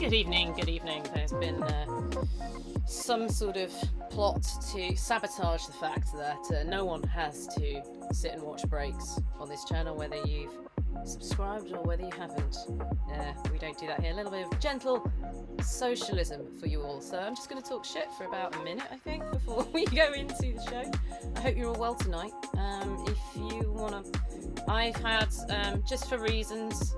Good evening. There's been some sort of plot to sabotage the fact that no one has to sit and watch breaks on this channel, whether you've subscribed or whether you haven't. We don't do that here. A little bit of gentle socialism for you all. So I'm just going to talk shit for about a minute, I think, before we go into the show. I hope you're all well tonight. If you want to... I've had, just for reasons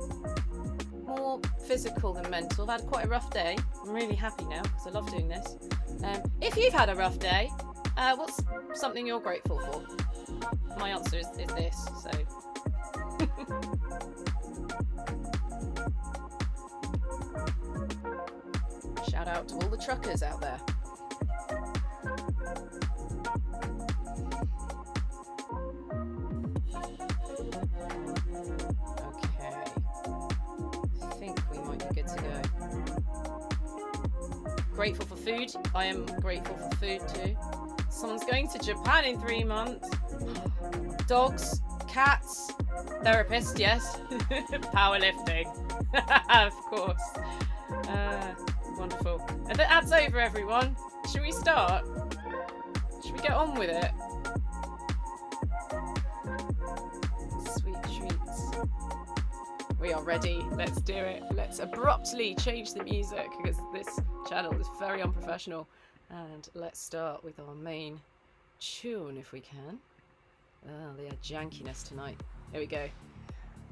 more physical than mental, I've had quite a rough day. I'm really happy now because I love doing this. If you've had a rough day, what's something you're grateful for? My answer is this, so... Shout out to all the truckers out there. Okay. I think we might be good to go. Grateful for food. I am grateful for food too. Someone's going to Japan in 3 months. Dogs, cats, therapist, yes. Powerlifting. Of course. Wonderful. And the ad's over, everyone. Should we start? Should we get on with it? Sweet treats. We are ready. Let's do it. Let's abruptly change the music because this channel is very unprofessional. And let's start with our main tune if we can. Oh, the jankiness tonight. Here we go.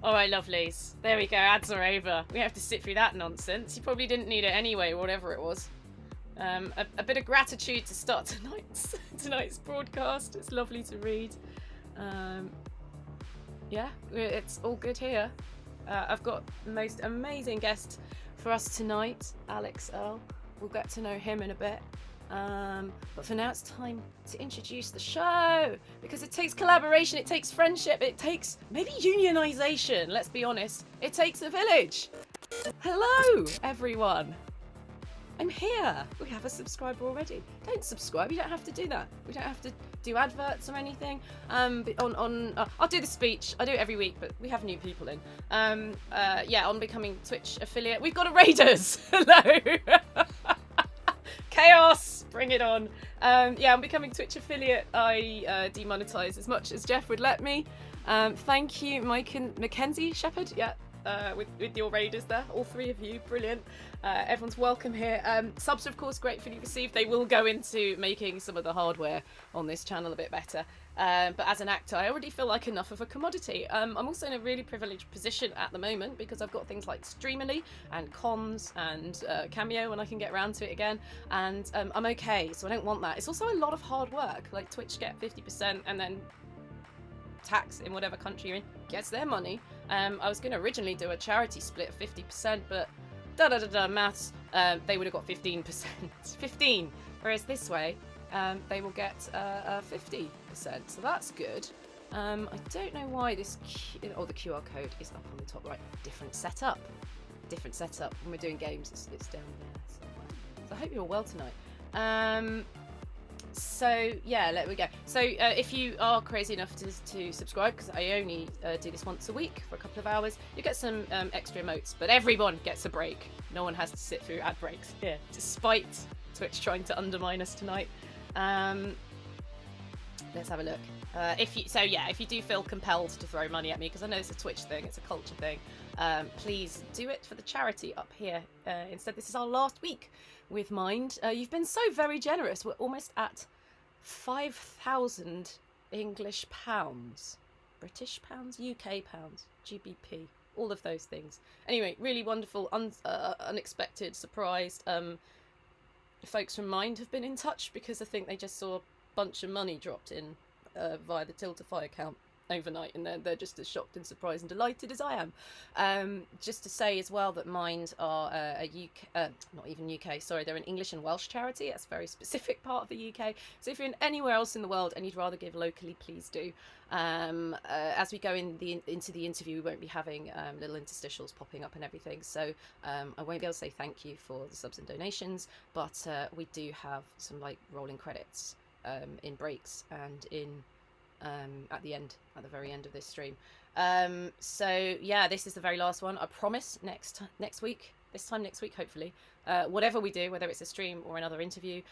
Alright, lovelies. There we go. Ads are over. We have to sit through that nonsense. You probably didn't need it anyway, whatever it was. A bit of gratitude to start tonight's broadcast. It's lovely to read. Yeah, it's all good here. I've got the most amazing guest for us tonight, Alex Earle. We'll get to know him in a bit. But for now it's time to introduce the show, because it takes collaboration, it takes friendship, it takes maybe unionization, let's be honest. It takes a village. Hello everyone, I'm here. We have a subscriber already. Don't subscribe, you don't have to do that. We don't have to do adverts or anything. I'll do the speech. I do it every week, but we have new people in. Yeah, on becoming Twitch affiliate, we've got a Raiders. Hello. Chaos, bring it on. Yeah, I'm becoming Twitch affiliate. I demonetize as much as Jeff would let me. Thank you, Mike and Mackenzie Shepherd. Yeah, with your Raiders there, all three of you, brilliant. Everyone's welcome here. Subs are of course gratefully received. They will go into making some of the hardware on this channel a bit better. But as an actor, I already feel like enough of a commodity. I'm also in a really privileged position at the moment because I've got things like Streamily and Cons and Cameo when I can get around to it again. And I'm okay, so I don't want that. It's also a lot of hard work. Like Twitch get 50% and then tax in whatever country you're in gets their money. I was going to originally do a charity split of 50%, but maths, they would have got 15%. 15. Whereas this way, they will get 50%, so that's good. I don't know why this the QR code is up on the top right. Different setup. When we're doing games, it's down there somewhere. So I hope you're all well tonight. So yeah, there we go. So if you are crazy enough to subscribe, because I only do this once a week for a couple of hours, you get some extra emotes, but everyone gets a break. No one has to sit through ad breaks here, despite Twitch trying to undermine us tonight. Let's have a look. If you do feel compelled to throw money at me, because I know it's a Twitch thing, it's a culture thing, please do it for the charity up here. Instead, this is our last week with Mind. You've been so very generous. We're almost at 5,000 English pounds, British pounds, UK pounds, GBP, all of those things. Anyway, really wonderful, unexpected, surprised. Folks from Mind have been in touch because I think they just saw a bunch of money dropped in via the Tiltify account overnight, and they're just as shocked and surprised and delighted as I am. Just to say as well that Mind are a UK, not even UK, sorry, they're an English and Welsh charity. That's a very specific part of the UK. So if you're in anywhere else in the world and you'd rather give locally, please do. As we go into the interview, we won't be having little interstitials popping up and everything, so I won't be able to say thank you for the subs and donations, but we do have some like rolling credits in breaks and in at the very end of this stream. So yeah, this is the very last one. I promise next week this time next week, hopefully. Whatever we do, whether it's a stream or another interview,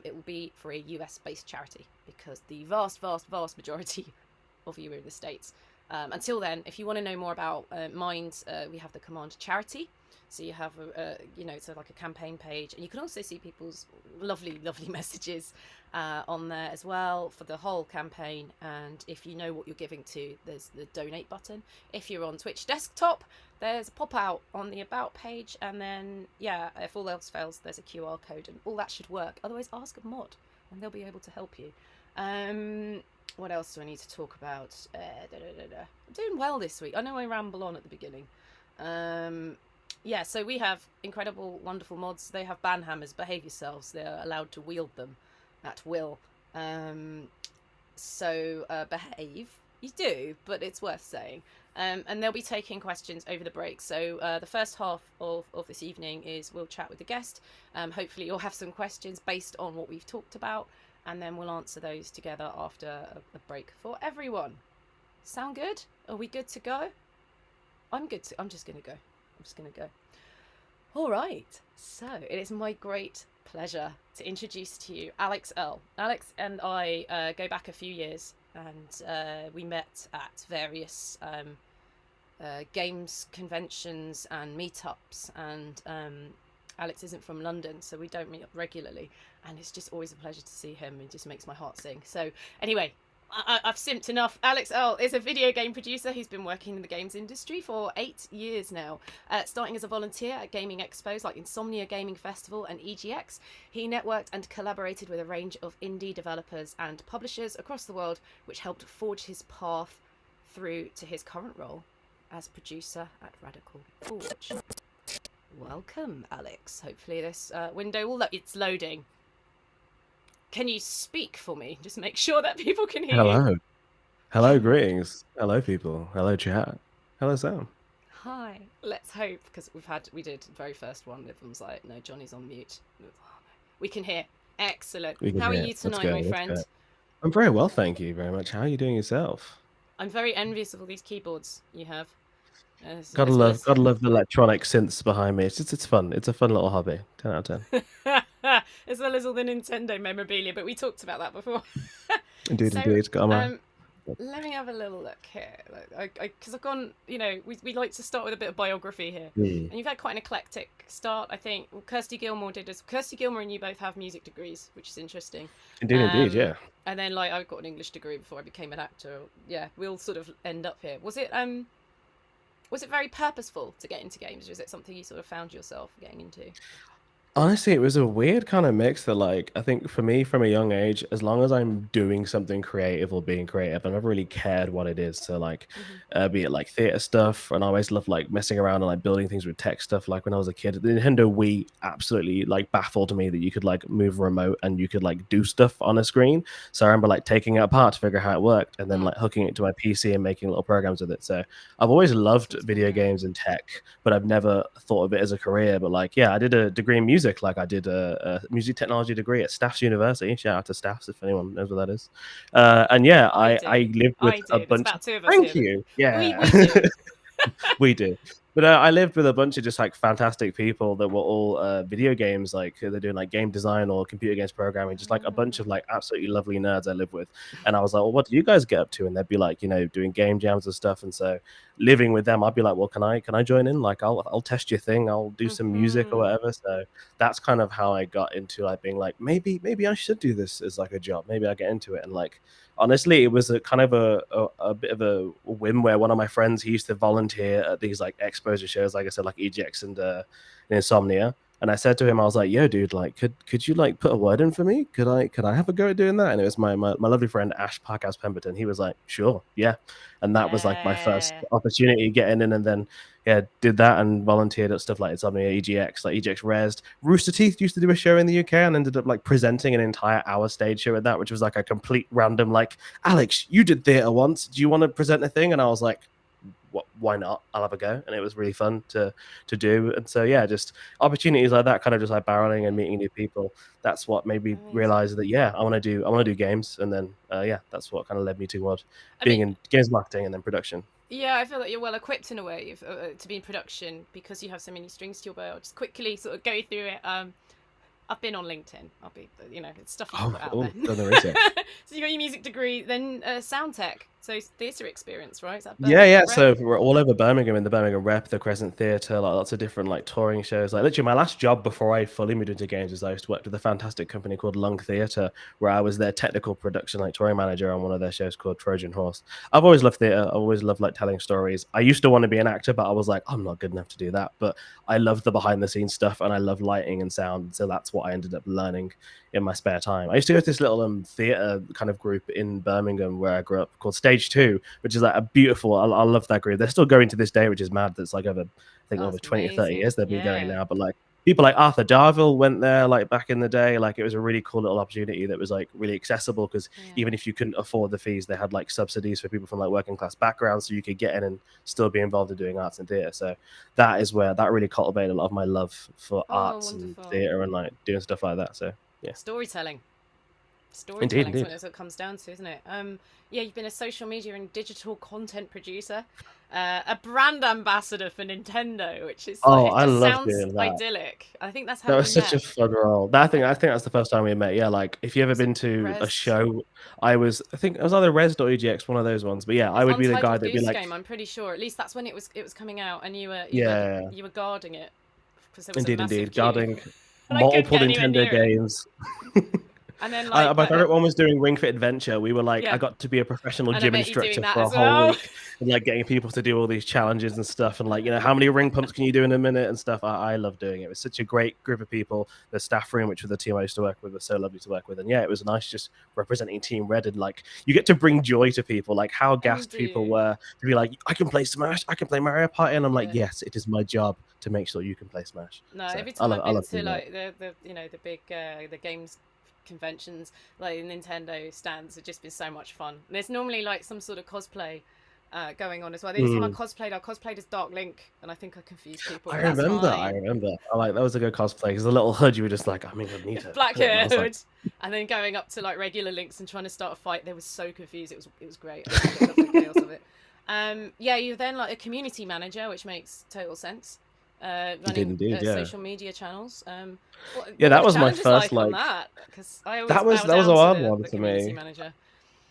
it will be for a US-based charity, because the vast, vast, vast majority of you are in the States. Until then, if you want to know more about Mind, we have the Command Charity. So you have so like a campaign page, and you can also see people's lovely, lovely messages on there as well for the whole campaign. And if you know what you're giving to, there's the donate button. If you're on Twitch desktop, there's a pop out on the about page, and then if all else fails, there's a QR code, and all that should work. Otherwise, ask a mod, and they'll be able to help you. What else do I need to talk about? I'm doing well this week. I know I ramble on at the beginning. So we have incredible, wonderful mods. They have banhammers. Behave yourselves. They're allowed to wield them at will. Behave. You do, but it's worth saying. And they'll be taking questions over the break. So the first half of this evening is we'll chat with the guest. Hopefully you'll have some questions based on what we've talked about, and then we'll answer those together after a break for everyone. Sound good? Are we good to go? I'm good. I'm just going to go. All right. So it is my great pleasure to introduce to you Alex Earle. Alex and I go back a few years, and we met at various games conventions and meetups, and Alex isn't from London, so we don't meet up regularly, and it's just always a pleasure to see him. It just makes my heart sing. So anyway, I've simped enough. Alex Earle is a video game producer who's been working in the games industry for 8 years now, starting as a volunteer at gaming expos like Insomnia Gaming Festival and EGX. He networked and collaborated with a range of indie developers and publishers across the world, which helped forge his path through to his current role as producer at Radical Forge. Welcome, Alex. Hopefully this window it's loading. Can you speak for me? Just make sure that people can hear you. Hello, greetings. Hello, people. Hello, chat. Hello, Sam. Hi. Let's hope, because we did the very first one. Everyone's like, no, Johnny's on mute. We can hear. Excellent. How are you tonight, my friend? I'm very well, thank you very much. How are you doing yourself? I'm very envious of all these keyboards you have. Gotta love the electronic synths behind me. It's fun. It's a fun little hobby. 10 out of 10. As well as all the Nintendo memorabilia, but we talked about that before. Indeed. Let me have a little look here, because I've gone. We like to start with a bit of biography here, and you've had quite an eclectic start. I think Kirsty Gilmore did as Kirsty Gilmore and you both have music degrees, which is interesting. Indeed, yeah. And then I've got an English degree before I became an actor. Yeah, we'll sort of end up here. Was it very purposeful to get into games, or is it something you sort of found yourself getting into? Honestly, it was a weird kind of mix that, I think for me from a young age, as long as I'm doing something creative or being creative, I never really cared what it is. So be it theater stuff, and I always loved messing around and building things with tech stuff. When I was a kid, the Nintendo Wii absolutely baffled me that you could move a remote and you could do stuff on a screen. So I remember taking it apart to figure out how it worked, and then hooking it to my PC and making little programs with it. So I've always loved video games and tech, but I've never thought of it as a career. But I did a degree in music. I did a music technology degree at Staffs University. Shout out to Staffs if anyone knows what that is. I lived with a bunch. About two of us. Thank you. Yeah, we do. We do. But I lived with a bunch of just fantastic people that were all video games, they're doing game design or computer games programming, just a bunch of absolutely lovely nerds I live with. And I was like, well, what do you guys get up to? And they'd be doing game jams and stuff. And so living with them, I'd be like, well, can I join in? I'll test your thing. I'll do some music or whatever. So that's kind of how I got into being maybe I should do this as a job. Maybe I get into it. And honestly, it was a kind of a bit of a whim where one of my friends, he used to volunteer at these exposure shows, like I said, EGX and Insomnia. And I said to him, I was like, yo, dude, could you put a word in for me? Could I have a go at doing that? And it was my lovely friend Ash Parkhouse Pemberton. He was like, sure, yeah. And that was my first opportunity getting in, and then did that and volunteered at stuff like Insomnia, EGX, EGX Resd. Rooster Teeth used to do a show in the UK and ended up presenting an entire hour stage show at that, which was a complete random Alex, you did theater once. Do you want to present a thing? And I was like, why not? I'll have a go. And it was really fun to do. And so just opportunities like that, kind of just barreling and meeting new people. That's what made me realize that I want to do games. And then that's what kind of led me toward being in games marketing and then production. Yeah, I feel like you're well equipped in a way to be in production because you have so many strings to your bow. I'll just quickly sort of go through it. I've been on LinkedIn. I'll be, it's stuff you can put out there. Done the research. So you got your music degree, then sound tech, so theatre experience, right? Is that Yeah, Birmingham yeah. Rep? So we're all over Birmingham in the Birmingham Rep, the Crescent Theatre, like lots of different like touring shows. Like literally, my last job before I fully moved into games was I used to work with a fantastic company called Lung Theatre, where I was their technical production like touring manager on one of their shows called Trojan Horse. I've always loved theatre. I've always loved like telling stories. I used to want to be an actor, but I was like, I'm not good enough to do that. But I love the behind the scenes stuff, and I love lighting and sound. So that's what I ended up learning in my spare time. I used to go to this little theatre kind of group in Birmingham where I grew up called Stage 2, which is like a beautiful, I love that group. They're still going to this day, which is mad. That's like over, I think over 20 or 30 years they've been going now. But like people like Arthur Darvill went there like back in the day. Like it was a really cool little opportunity that was like really accessible because even if you couldn't afford the fees, they had like subsidies for people from like working class backgrounds, so you could get in and still be involved in doing arts and theatre. So that is where that really cultivated a lot of my love for arts and theatre and like doing stuff like that. So yeah, storytelling indeed. is what it comes down to, isn't it? Yeah, you've been a social media and digital content producer, a brand ambassador for Nintendo, which is like, it just sounds idyllic. I think that's how that was such a fun role. I think that's the first time we met. Yeah, like if you ever been to a show, I think it was either Res or EGX, one of those ones. But yeah, I would be the guy that'd be like, game, I'm pretty sure. At least that's when it was coming out, and you were guarding it because there was a massive queue. Guarding multiple Nintendo games. And then like my favorite one was doing Ring Fit Adventure. We were like, I got to be a professional gym instructor for a whole week, and like getting people to do all these challenges and stuff, and like how many ring pumps can you do in a minute and stuff. I love doing it. It was such a great group of people. The staff room, which was the team I used to work with, was so lovely to work with, and yeah, it was nice just representing Team Red, and like you get to bring joy to people. Like how gassed people were to be like, I can play Smash, I can play Mario Party, and I'm like, yes, it is my job to make sure you can play Smash. No, so every time I've been to like the big the games conventions, like Nintendo stands, have just been so much fun. And there's normally like some sort of cosplay going on as well. The only time I cosplayed as Dark Link, and I think I confused people. I remember. I like that was a good cosplay because the little hood, you were just like, I mean, I need it. Black hair hood, and then going up to like regular Links and trying to start a fight. They were so confused. It was great. I loved the chaos of it. Yeah, you're then like a community manager, which makes total sense. Running social media channels. That was my first like that was a wild one to me.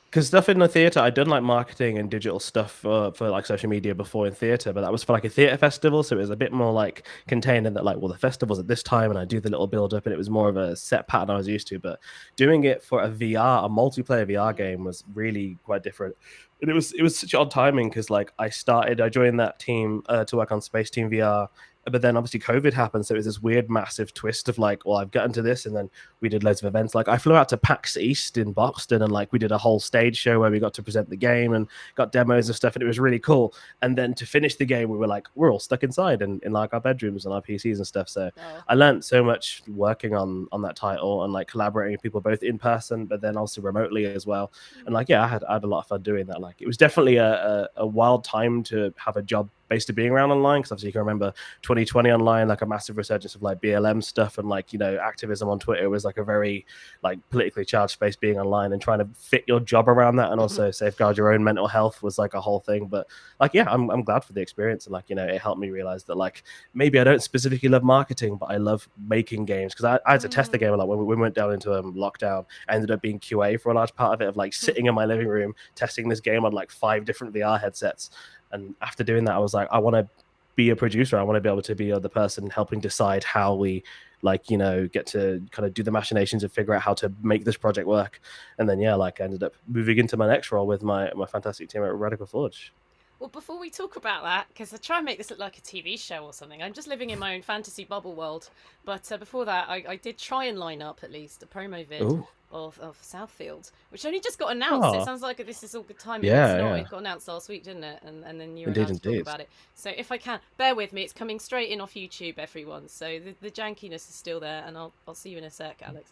Because stuff in the theatre, I'd done like marketing and digital stuff for like social media before in theatre, but that was for like a theatre festival, so it was a bit more like contained in that like, well, the festival's at this time and I do the little build up, and it was more of a set pattern I was used to. But doing it for a multiplayer VR game was really quite different. And it was such odd timing because like I joined that team to work on Space Team VR. But then obviously COVID happened, so it was this weird massive twist of like, well, I've gotten to this, and then we did loads of events. Like I flew out to PAX East in Boston, and like we did a whole stage show where we got to present the game and got demos and stuff, and it was really cool. And then to finish the game, we were like, we're all stuck inside in like our bedrooms and our PCs and stuff. So I learned so much working on that title and like collaborating with people both in person, but then also remotely as well. And like, yeah, I had a lot of fun doing that. Like it was definitely a wild time to have a job based on being around online, because obviously you can remember 2020 online, like a massive resurgence of like BLM stuff, and like activism on Twitter was like a very like politically charged space. Being online and trying to fit your job around that and also safeguard your own mental health was like a whole thing. But like, yeah, I'm glad for the experience, and like it helped me realize that like maybe I don't specifically love marketing, but I love making games, because I had to test the game a lot. When we went down into lockdown, I ended up being QA for a large part of it, of like sitting in my living room testing this game on like 5 different VR headsets. And after doing that, I was like, I want to be a producer. I want to be able to be the person helping decide how we get to kind of do the machinations and figure out how to make this project work. And then, I ended up moving into my next role with my fantastic team at Radical Forge. Well, before we talk about that, because I try and make this look like a TV show or something, I'm just living in my own fantasy bubble world. But before that, I did try and line up at least a promo vid of Southfield, which only just got announced. It sounds like this is all good timing. It got announced last week, didn't it? And then you were allowed to talk about it. So if I can, bear with me. It's coming straight in off YouTube, everyone. So the jankiness is still there, and I'll see you in a sec, Alex.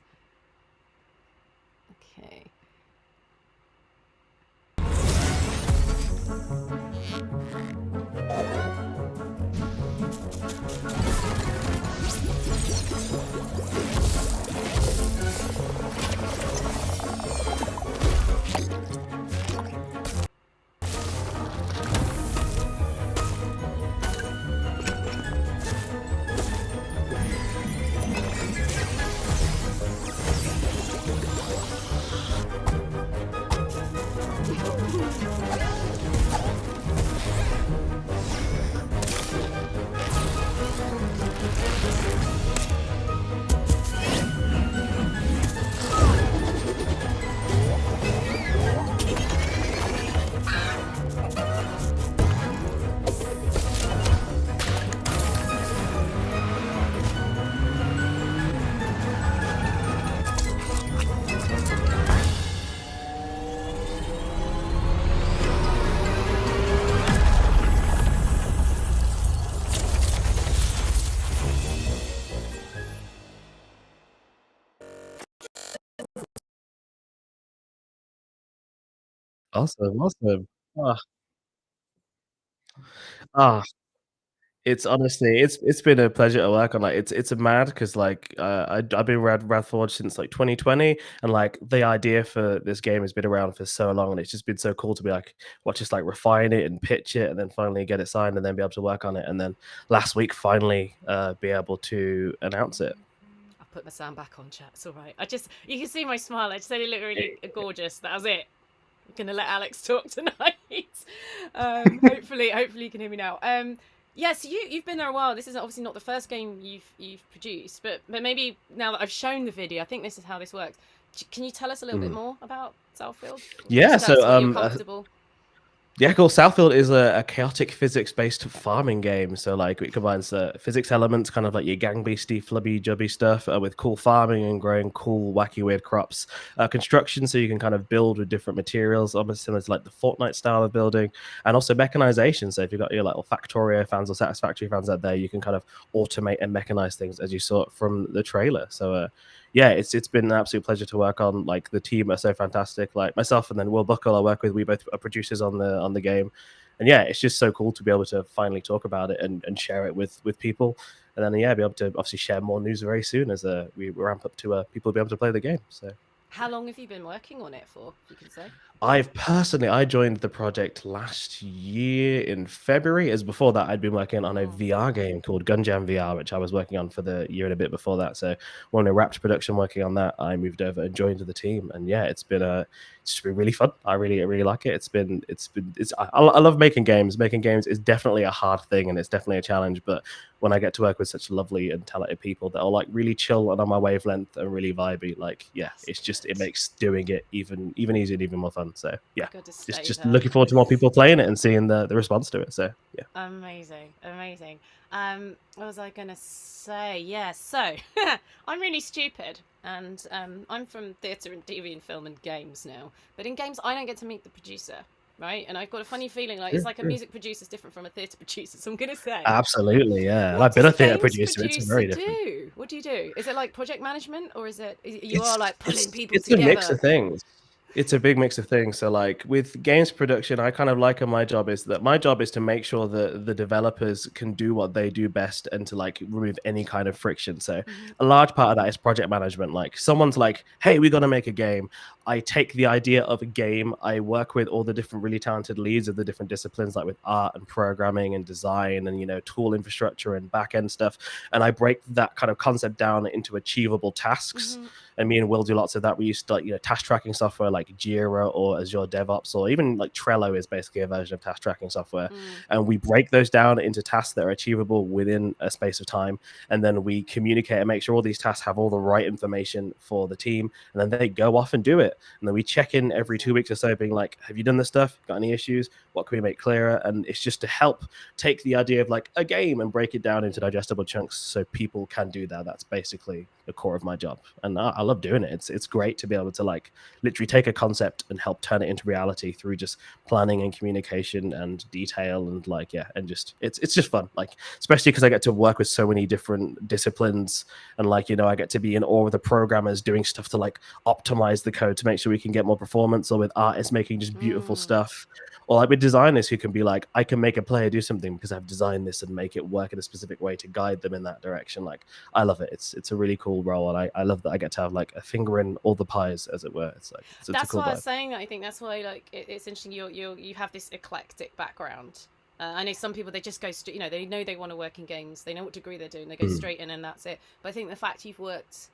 Okay. Awesome, awesome. Ah, ah, it's honestly it's been a pleasure to work on, like, it's a mad because like, I've been Rad Forge since, like, 2020, and, like, the idea for this game has been around for so long, and it's just been so cool to be like, watch us, like, refine it and pitch it, and then finally get it signed, and then be able to work on it, and then last week, finally, be able to announce it. I'll put my sound back on, chat. It's all right. You can see my smile. I just said it looked really gorgeous. That was it. I'm gonna let Alex talk tonight. Hopefully you can hear me now. Yeah, so you've been there a while. This is obviously not the first game you've produced, but maybe now that I've shown the video, I think this is how this works. Can you tell us a little bit more about Southfield? Yeah, Just tell us so, where you're comfortable. yeah, cool. Southfield is a chaotic physics-based farming game. So, like, it combines physics elements, kind of like your gang beastie, flubby, jubby stuff, with cool farming and growing cool, wacky, weird crops. Construction, so you can kind of build with different materials, almost similar to like the Fortnite style of building, and also mechanization. So, if you've got your like Factorio fans or Satisfactory fans out there, you can kind of automate and mechanize things as you saw it from the trailer. So, yeah, it's been an absolute pleasure to work on. Like the team are so fantastic. Like myself and then Will Buckle, I work with. We both are producers on the game, and yeah, it's just so cool to be able to finally talk about it and share it with people, and then yeah, be able to obviously share more news very soon as we ramp up to people be able to play the game. So. How long have you been working on it for? If you can say. I joined the project last year in February. As before that, I'd been working on a VR game called Gunjam VR, which I was working on for the year and a bit before that. So when I wrapped production working on that, I moved over and joined the team. And yeah, it's been really fun. I really like it. I love making games. Making games is definitely a hard thing and it's definitely a challenge. But when I get to work with such lovely and talented people that are like really chill and on my wavelength and really vibey, like yeah, it's just it makes doing it even easier and even more fun. So yeah, just looking forward to more people playing it and seeing the response to it. So yeah, amazing. What was I gonna say? Yeah, so I'm really stupid, and I'm from theatre and TV and film and games now. But in games, I don't get to meet the producer, right? And I've got a funny feeling like it's like a music producer is different from a theatre producer. So I'm gonna say absolutely, yeah. I've been a theatre producer. It's very different. What do you do? Is it like project management, or is it you are like pulling people it's together? It's a mix of things. It's a big mix of things. So, like with games production, I kind of liken my job is to make sure that the developers can do what they do best and to like remove any kind of friction. So, a large part of that is project management. Like, someone's like, "Hey, we're gonna make a game." I take the idea of a game. I work with all the different really talented leads of the different disciplines, like with art and programming and design and tool infrastructure and back end stuff. And I break that kind of concept down into achievable tasks. And me and Will do lots of that. We used to like task tracking software like Jira or Azure DevOps, or even like Trello is basically a version of task tracking software. And we break those down into tasks that are achievable within a space of time. And then we communicate and make sure all these tasks have all the right information for the team. And then they go off and do it. And then we check in every 2 weeks or so, being like, have you done this stuff? Got any issues? What can we make clearer? And it's just to help take the idea of like a game and break it down into digestible chunks so people can do that. That's basically the core of my job. And I love doing it. It's great to be able to like literally take a concept and help turn it into reality through just planning and communication and detail and like yeah, and just it's just fun. Like especially because I get to work with so many different disciplines and like I get to be in awe of the programmers doing stuff to like optimize the code to make sure we can get more performance, or with artists making just beautiful stuff, or like with designers who can be like, I can make a player do something because I've designed this and make it work in a specific way to guide them in that direction. Like I love it. It's a really cool role, and I love that I get to have like a finger in all the pies, as it were. It's like that's a cool why I vibe. was saying that. I think that's why like it's interesting. You have this eclectic background. I know some people, they just go straight. They know they want to work in games. They know what degree they're doing. They go straight in, and that's it. But I think the fact you've worked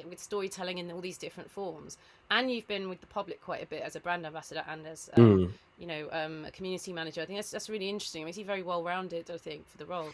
with storytelling in all these different forms, and you've been with the public quite a bit as a brand ambassador and as a community manager, I think that's really interesting. It makes you very well rounded, I think, for the role.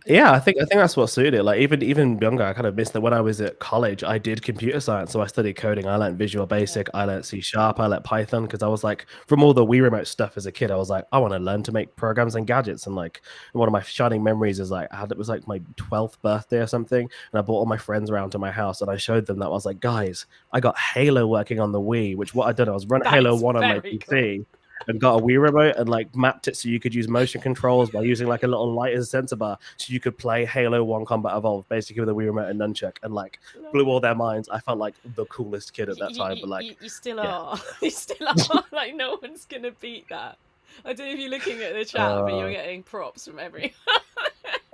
Yeah, I think that's what suited it. Like even younger, I kind of missed that when I was at college. I did computer science, so I studied coding. I learned Visual Basic, I learned C#, I learned Python, because I was like, from all the Wii Remote stuff as a kid, I was like, I want to learn to make programs and gadgets. And like one of my shining memories is like it was like my 12th birthday or something, and I brought all my friends around to my house and I showed them that. I was like, guys, I got Halo working on the Wii, which what I'd done, I was running Halo 1 on my PC. and got a Wii remote and like mapped it so you could use motion controls by using like a little light as a sensor bar, so you could play Halo 1 Combat Evolved basically with a Wii remote and nunchuck, and like blew all their minds. I felt like the coolest kid at that time, but like you still are. You still are. Like no one's gonna beat that. I don't know if you're looking at the chat, but you're getting props from everyone.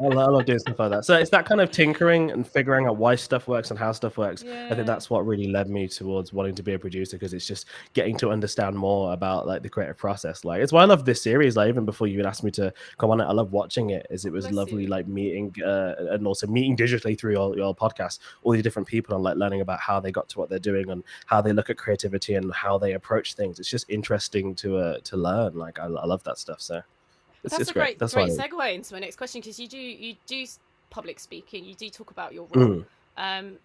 I love doing stuff like that. So it's that kind of tinkering and figuring out why stuff works and how stuff works. Yeah. I think that's what really led me towards wanting to be a producer, because it's just getting to understand more about like the creative process. Like it's why I love this series. Like even before you even asked me to come on it, I love watching it. It was lovely, like meeting and also meeting digitally through your podcast, all the different people, and like learning about how they got to what they're doing and how they look at creativity and how they approach things. It's just interesting to learn. Like I love that stuff. So. That's a great. That's great segue into my next question, because you do public speaking, you do talk about your role.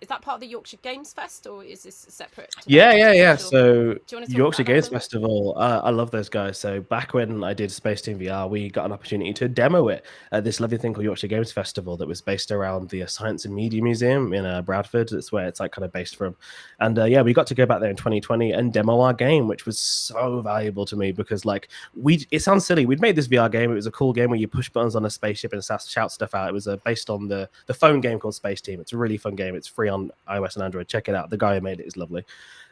Is that part of the Yorkshire Games Fest, or is this separate? Yeah. So Yorkshire Games Festival, I love those guys. So back when I did Space Team VR, we got an opportunity to demo it at this lovely thing called Yorkshire Games Festival that was based around the Science and Media Museum in Bradford. That's where it's like kind of based from. And yeah, we got to go back there in 2020 and demo our game, which was so valuable to me, because like it sounds silly. We'd made this VR game. It was a cool game where you push buttons on a spaceship and shout stuff out. It was based on the phone game called Space Team. It's a really fun game. It's free on iOS and Android. Check it out. The guy who made it is lovely.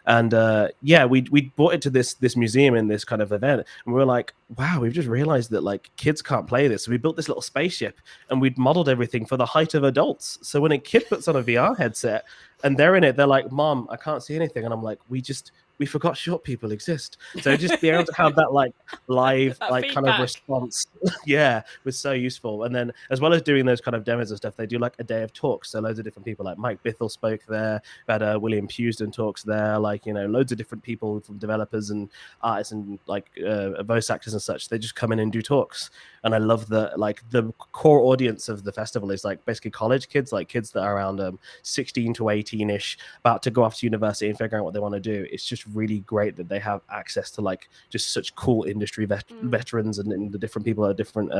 And yeah, we brought it to this museum in this kind of event, and we were like, wow, we've just realized that like kids can't play this. So we built this little spaceship, and we'd modeled everything for the height of adults. So when a kid puts on a VR headset and they're in it, they're like, Mom, I can't see anything. And I'm like, we forgot short people exist. So just be able to have that like live like feedback. Kind of response, yeah, was so useful. And then as well as doing those kind of demos and stuff, they do like a day of talks. So loads of different people, like Mike Bithell spoke there, we had William Pewsden talks there, like, you know, loads of different people from developers and artists and like voice actors and such. They just come in and do talks. And I love that like the core audience of the festival is like basically college kids, like kids that are around 16 to 18-ish, about to go off to university and figure out what they want to do. It's just really great that they have access to like just such cool industry veterans and the different people at different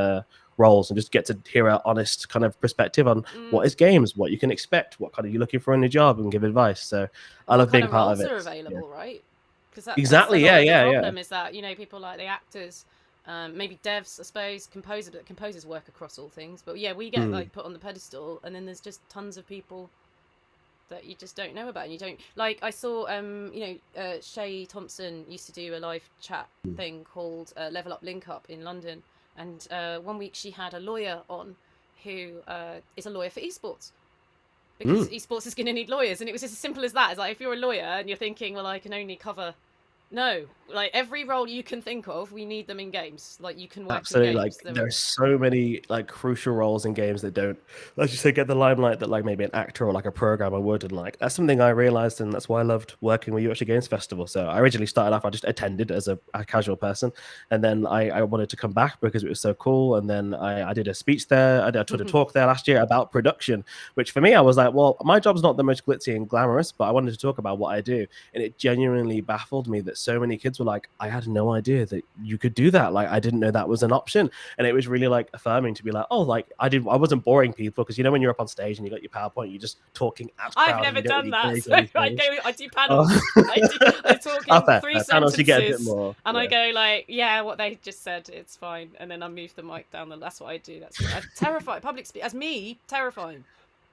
roles, and just get to hear an honest kind of perspective on what is games, what you can expect, what kind of you're looking for in a job, and give advice. So I love being part of it. What kind of roles are available, right? Because exactly, that's the problem is that, you know, people like the actors, maybe devs, I suppose, composers work across all things, but yeah, we get like put on the pedestal, and then there's just tons of people that you just don't know about, and you don't like. I saw you know, Shay Thompson used to do a live chat thing called Level Up Link Up in London, and 1 week she had a lawyer on who is a lawyer for esports, because esports is going to need lawyers, and it was just as simple as that. It's like, if you're a lawyer and you're thinking, well, I can only cover, no, like every role you can think of, we need them in games. Like you can work absolutely in games. Like there's so many like crucial roles in games that don't, as you say, get the limelight that like maybe an actor or like a programmer would. And like that's something I realized, and that's why I loved working with Yorkshire Games Festival. So I originally started off, I just attended as a casual person, and then I wanted to come back because it was so cool. And then I did a speech there, I did a talk there last year about production, which for me I was like, well, my job's not the most glitzy and glamorous, but I wanted to talk about what I do. And it genuinely baffled me that so many kids were like, I had no idea that you could do that. Like I didn't know that was an option. And it was really like affirming to be like, oh, like I wasn't boring people, because you know when you're up on stage and you got your PowerPoint, you're just talking as crowd. I've never done that. So I do panels. I talk in 3 sentences, you get a bit more, and I go like, yeah, what they just said, it's fine, and then I move the mic down. That's what I do. That's what I'm terrified. Public speak as me, terrifying.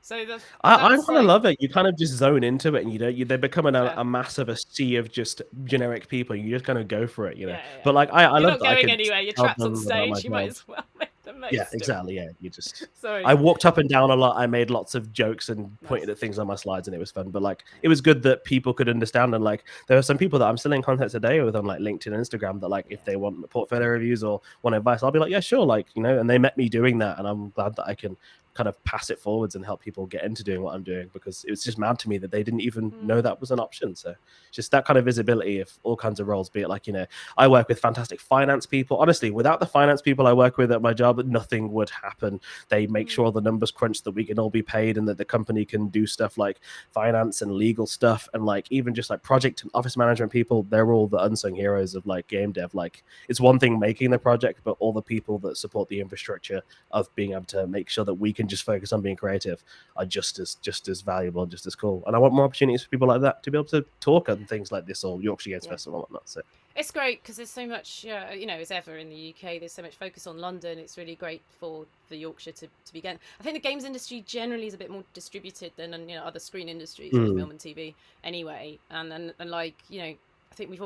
So I kind of love it. You kind of just zone into it, and they become a mass of a sea of just generic people. You just kind of go for it, you know. Yeah. But like I love that. You're not going anywhere. You're trapped on stage. You might as well make the most. Yeah, exactly. Yeah, you just. Sorry. I walked up and down a lot. I made lots of jokes and pointed at things on my slides, and it was fun. But like, it was good that people could understand. And like, there are some people that I'm still in contact today with on like LinkedIn and Instagram that like, if they want portfolio reviews or want advice, I'll be like, yeah, sure. Like, you know, and they met me doing that, and I'm glad that I can kind of pass it forwards and help people get into doing what I'm doing, because it was just mad to me that they didn't even know that was an option. So just that kind of visibility of all kinds of roles, be it like, you know, I work with fantastic finance people. Honestly, without the finance people I work with at my job, nothing would happen. They make sure the numbers crunch, that we can all be paid, and that the company can do stuff like finance and legal stuff, and like even just like project and office management people. They're all the unsung heroes of like game dev. Like it's one thing making the project, but all the people that support the infrastructure of being able to make sure that we can just focus on being creative are just as valuable, just as cool. And I want more opportunities for people like that to be able to talk on things like this or Yorkshire Games Festival and whatnot. So it's great because there's so much, as ever in the UK, there's so much focus on London. It's really great for Yorkshire to begin. I think the games industry generally is a bit more distributed than other screen industries like film and TV anyway. And like, I think we've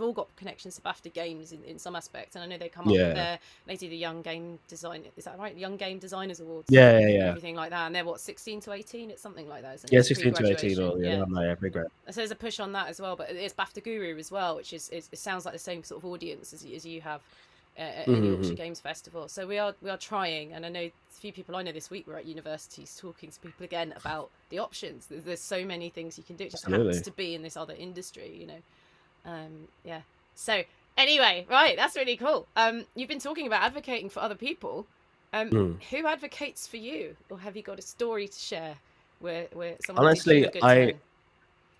all got connections to BAFTA Games in some aspects, and I know they come up there. They do the Young Game Design, is that right? Young Game Designers Awards. Yeah. Everything like that, and they're what 16 to 18. It's something like that, isn't it? Yeah, 16 to 18, or big grade. So there's a push on that as well, but it's BAFTA Guru as well, which is it sounds like the same sort of audience as you have at the Yorkshire Games Festival. So we are trying, and I know a few people I know this week were at universities talking to people again about the options. There's so many things you can do. It just happens to be in this other industry, So anyway, right, that's really cool. You've been talking about advocating for other people. Who advocates for you, or have you got a story to share where someone honestly did you a good turn?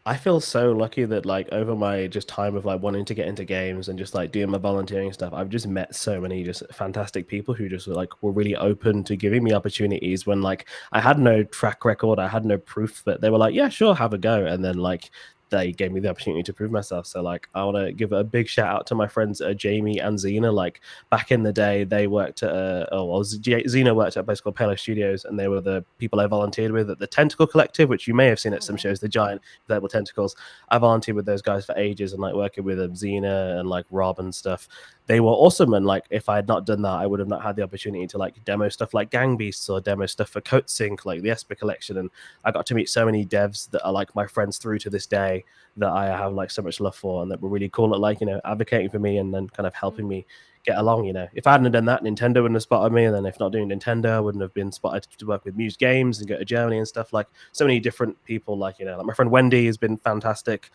I feel so lucky that like over my just time of like wanting to get into games and just like doing my volunteering stuff, I've just met so many just fantastic people who just were really open to giving me opportunities when like I had no track record, I had no proof, but they were like, yeah, sure, have a go. And then like they gave me the opportunity to prove myself. So like I want to give a big shout out to my friends Jamie and Xena. Like back in the day, they worked at Xena worked at a place called Palo Studios, and they were the people I volunteered with at the Tentacle Collective, which you may have seen at some shows, the giant inflatable tentacles. I volunteered with those guys for ages, and like working with Xena and like Rob and stuff. They were awesome, and like if I had not done that, I would have not had the opportunity to like demo stuff like Gang Beasts or demo stuff for Coatsink, like the Esper collection. And I got to meet so many devs that are like my friends through to this day that I have like so much love for, and that were really cool at like advocating for me and then kind of helping me get along. If I hadn't done that, Nintendo wouldn't have spotted me, and then if not doing Nintendo, I wouldn't have been spotted to work with Muse Games and go to Germany and stuff. Like so many different people, like like my friend Wendy has been fantastic.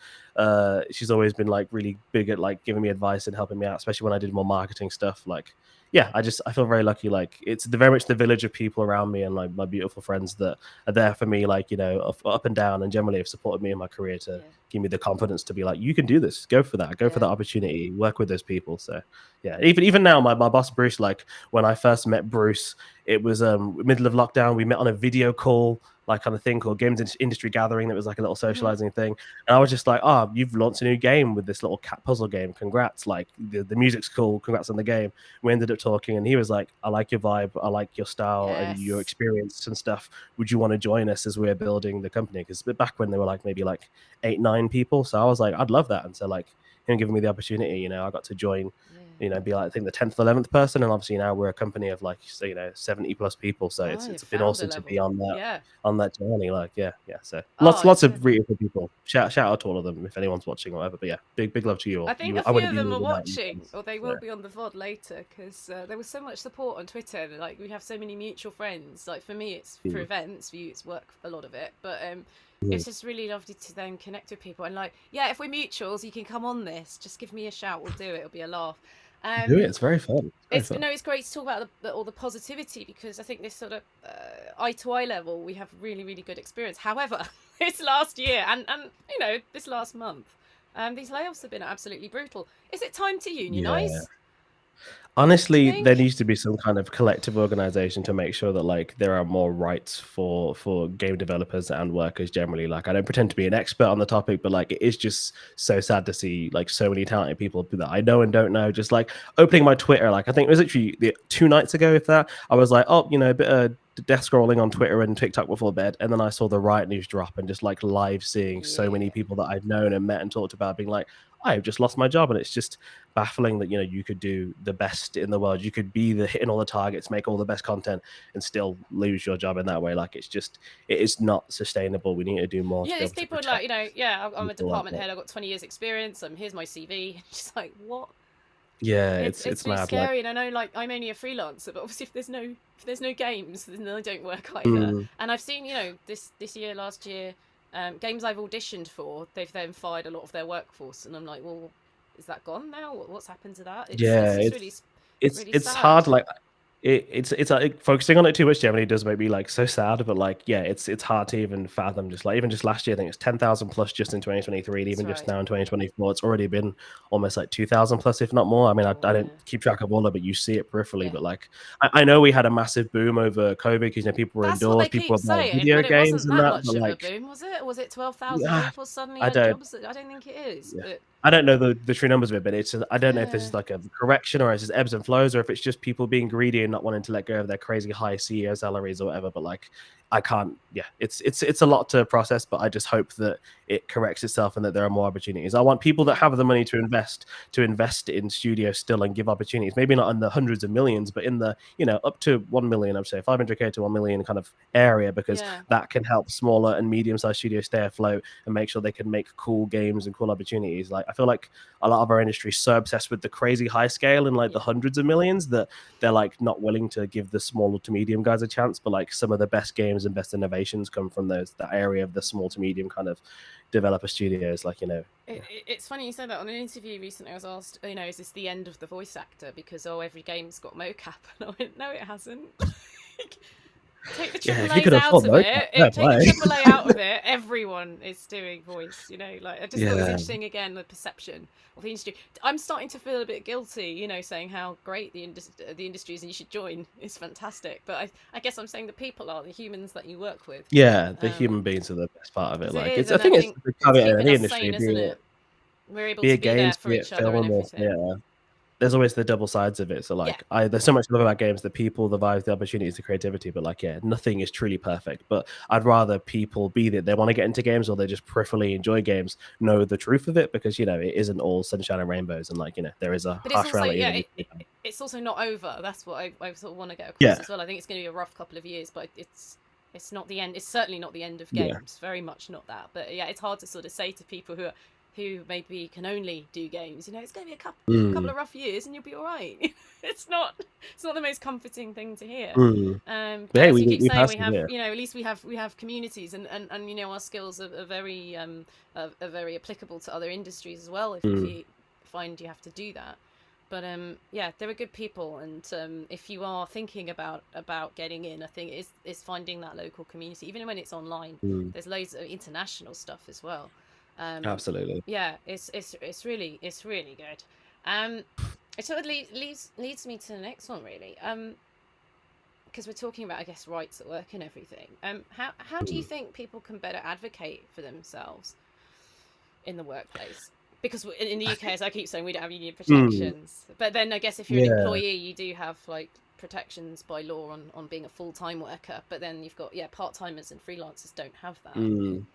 She's always been like really big at like giving me advice and helping me out, especially when I did more marketing stuff. Like I feel very lucky. Like it's very much the village of people around me and like my beautiful friends that are there for me, like up and down, and generally have supported me in my career to give me the confidence to be like, you can do this, go for that opportunity, work with those people. So even now, my boss Bruce, like when I first met Bruce, it was middle of lockdown. We met on a video call, like on a thing called Games Industry Gathering. That was like a little socializing thing, and I was just like, "Oh, you've launched a new game with this little cat puzzle game. Congrats! Like the music's cool. Congrats on the game." We ended up talking, and he was like, "I like your vibe. I like your style and your experience and stuff. Would you want to join us as we're building the company?" Because back when they were like maybe like 8-9 people, so I was like, "I'd love that." And so like him giving me the opportunity, I got to join. Be like I think the 10th, 11th person, and obviously now we're a company of like 70 plus people. So it's been awesome to be on that journey. Like so lots of really good people. Shout out to all of them if anyone's watching or whatever. But big love to you all. I think a few of them are watching, or they will be on the VOD later, because there was so much support on Twitter. Like we have so many mutual friends. Like for me, it's for events. For you, it's work. A lot of it, but it's just really lovely to then connect with people and like if we're mutuals, you can come on this. Just give me a shout. We'll do it. It'll be a laugh. Do it. It's very fun. It's great to talk about all the positivity, because I think this sort of eye to eye level, we have really, really good experience. However, this last year and this last month, these layoffs have been absolutely brutal. Is it time to unionize? Honestly, there needs to be some kind of collective organization to make sure that like there are more rights for game developers and workers generally. Like I don't pretend to be an expert on the topic, but like it is just so sad to see like so many talented people that I know and don't know just like opening my Twitter. Like I think it was actually 2 nights ago, if that, I was like, a bit of death scrolling on Twitter and TikTok before bed, and then I saw the riot news drop and just like live seeing so many people that I've known and met and talked about being like, I've just lost my job. And it's just baffling that you could do the best in the world, you could be hitting all the targets, make all the best content, and still lose your job in that way. Like it is not sustainable. We need to do more. There's people like I'm a department head, I've got 20 years experience, here's my CV. Just like, what? It's really mad, scary. And I know like I'm only a freelancer, but obviously if there's no games, then I don't work either. And I've seen this year, last year, games I've auditioned for, they've then fired a lot of their workforce, and I'm like, well, is that gone now? What's happened to that? It's really sad. Hard. Like it's like focusing on it too much generally does make me like so sad, but like yeah, it's hard to even fathom. Just like even just last year, I think it's 10,000 plus just in 2023, and That's even just right. now in 2024, it's already been almost like 2,000 plus, if not more. I mean, I Oh, don't yeah. keep track of all of it. You see it peripherally, Yeah. but like I know we had a massive boom over COVID because people were That's what indoors, they people keep were playing saying, video but it games wasn't and that that, much but of a like boom, was it? Was it 12,000 yeah, people suddenly I had don't. jobs? I don't think it is, Yeah. but I don't know the true numbers of it, but it's I don't know if this yeah, is like a correction or it's just ebbs and flows, or if it's just people being greedy and not wanting to let go of their crazy high CEO salaries or whatever. But like, I can't. Yeah, it's a lot to process, but I just hope that it corrects itself and that there are more opportunities. I want people that yeah, have the money to invest in studios still and give opportunities. Maybe not in the hundreds of millions, but in the up to 1 million. I'd say 500K to 1 million kind of area, because yeah, that can help smaller and medium-sized studios stay afloat and make sure they can make cool games and cool opportunities. Like I feel like a lot of our industry is so obsessed with the crazy high scale and like the yeah, hundreds of millions that they're like not willing to give the small to medium guys a chance. But like some of the best games and best innovations come from that area of the small to medium kind of developer studios. Like yeah. It's funny you said that. On an interview recently, I was asked, is this the end of the voice actor because every game's got mocap? And I went, no, it hasn't. Take the Yeah, if you AAA's could out afford of mocap, it. fair Take the play. AAA out of it. Everyone is doing voice. Like I just thought it was Yeah. interesting. Again, the perception of the industry. I'm starting to feel a bit guilty. Saying how great the industry is and you should join. It's fantastic. But I guess I'm saying the people are the humans that you work with. Yeah, the human beings are the best part of it. Because it Like is, it's I and I think it's think the it's caveat in keeping any us industry, sane, isn't it? We're able be to it be there games, for be it each other and film, or everything. yeah. There's always the double sides of it. So Yeah. like there's so much love about games, the people, the vibes, the opportunities, the creativity, but like yeah, nothing is truly perfect. But I'd rather people be that they want to get into games or they just peripherally enjoy games, know the truth of it, because it isn't all sunshine and rainbows, and like there is a But it's harsh also, reality yeah, that needs to be done. it's also not over. That's what I sort of want to get across Yeah. as well. I think it's going to be a rough couple of years, but it's not the end. It's certainly not the end of Yeah. games. Very much not that. But yeah, it's hard to sort of say to people who maybe can only do games. It's going to be couple Mm. of rough years, and you'll be all right. It's not the most comforting thing to hear. Mm. But But hey, as you keep we saying, we passed have, it. at least we have communities, and our skills are very are very applicable to other industries as well. If Mm. you find you have to do that. But yeah, there are good people, and if you are thinking about getting in, I think it's finding that local community, even when it's online. Mm. There's loads of international stuff as well. Absolutely. Yeah, it's really good. It sort of leads me to the next one, really. Because we're talking about, I guess, rights at work and everything. How do you Mm. think people can better advocate for themselves in the workplace? Because in the I UK, think. as I keep saying, we don't have union Mm. protections. But then I guess if you're an Yeah. employee, you do have like protections by law on being a full-time worker. But then you've got part-timers and freelancers don't have that. Mm.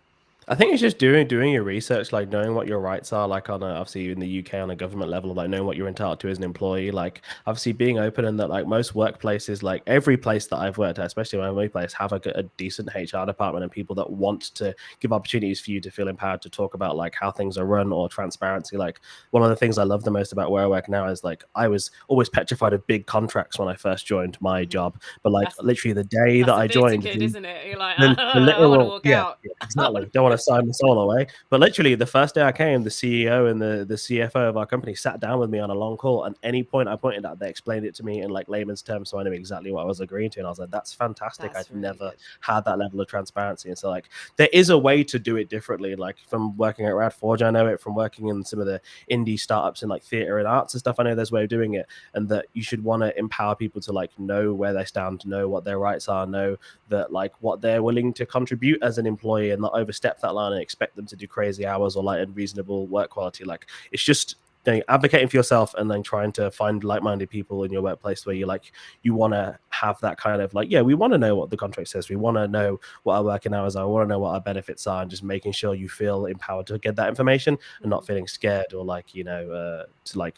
I think it's just doing your research, like knowing what your rights are, like on obviously in the UK on a government level, like knowing what you're entitled to as an employee, like obviously being open, and that like most workplaces, like every place that I've worked at, especially my workplace, have a decent HR department and people that want to give opportunities for you to feel empowered to talk about like how things are run or transparency. Like one of the things I love the most about where I work now is like I was always petrified of big contracts when I first joined my Mm-hmm. job, but like That's literally the day that that's a I theatre joined, kid, isn't it? You're like, the I want to literal, walk yeah, out. yeah, exactly. Don't want to sign my soul away. But literally, the first day I came, the CEO and the CFO of our company sat down with me on a long call. And any point I pointed out, they explained it to me in like layman's terms, so I knew exactly what I was agreeing to. And I was like, "That's fantastic. I'd That's really never good. had that level of transparency." And so, like, there is a way to do it differently. Like from working at Radforge, I know it. From working in some of the indie startups in like theater and arts and stuff, I know there's a way of doing it. And that you should want to empower people to like know where they stand, know what their rights are, know that like what they're willing to contribute as an employee, and not overstep that line and expect them to do crazy hours or like unreasonable work quality. Like it's just advocating for yourself and then trying to find like-minded people in your workplace where you want to have that kind of like, yeah, we want to know what the contract says, we want to know what our working hours are, we want to know what our benefits are, and just making sure you feel empowered to get that information and not feeling scared or like to like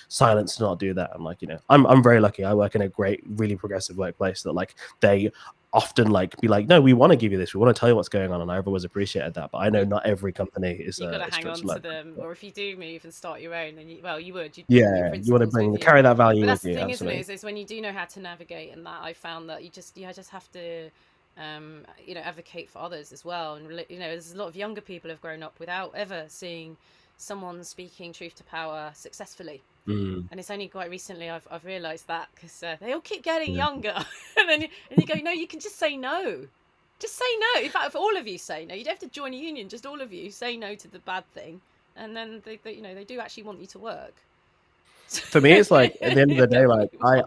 silence to not do that. And like I'm very lucky. I work in a great, really progressive workplace that like they often like be like, no, we want to give you this, we want to tell you what's going on, and I've always appreciated that. But I know You not every company is you got to hang on structured to like that. them, But or if you do move and start your own, then you would you'd bring your yeah, you want to principles with you. carry that But value with that's the you. thing, isn't it? Absolutely. Is when you do know how to navigate, and that I found that you just have to advocate for others as well. And there's a lot of younger people who've grown up without ever seeing someone speaking truth to power successfully. Mm. And it's only quite recently I've realised that, because they all keep getting Yeah. younger, and you go, no, you can just say no. Just say no. In fact, if all of you say no, you don't have to join a union. Just all of you say no to the bad thing, and then they do actually want you to work. For me, it's like at the end of the day, like I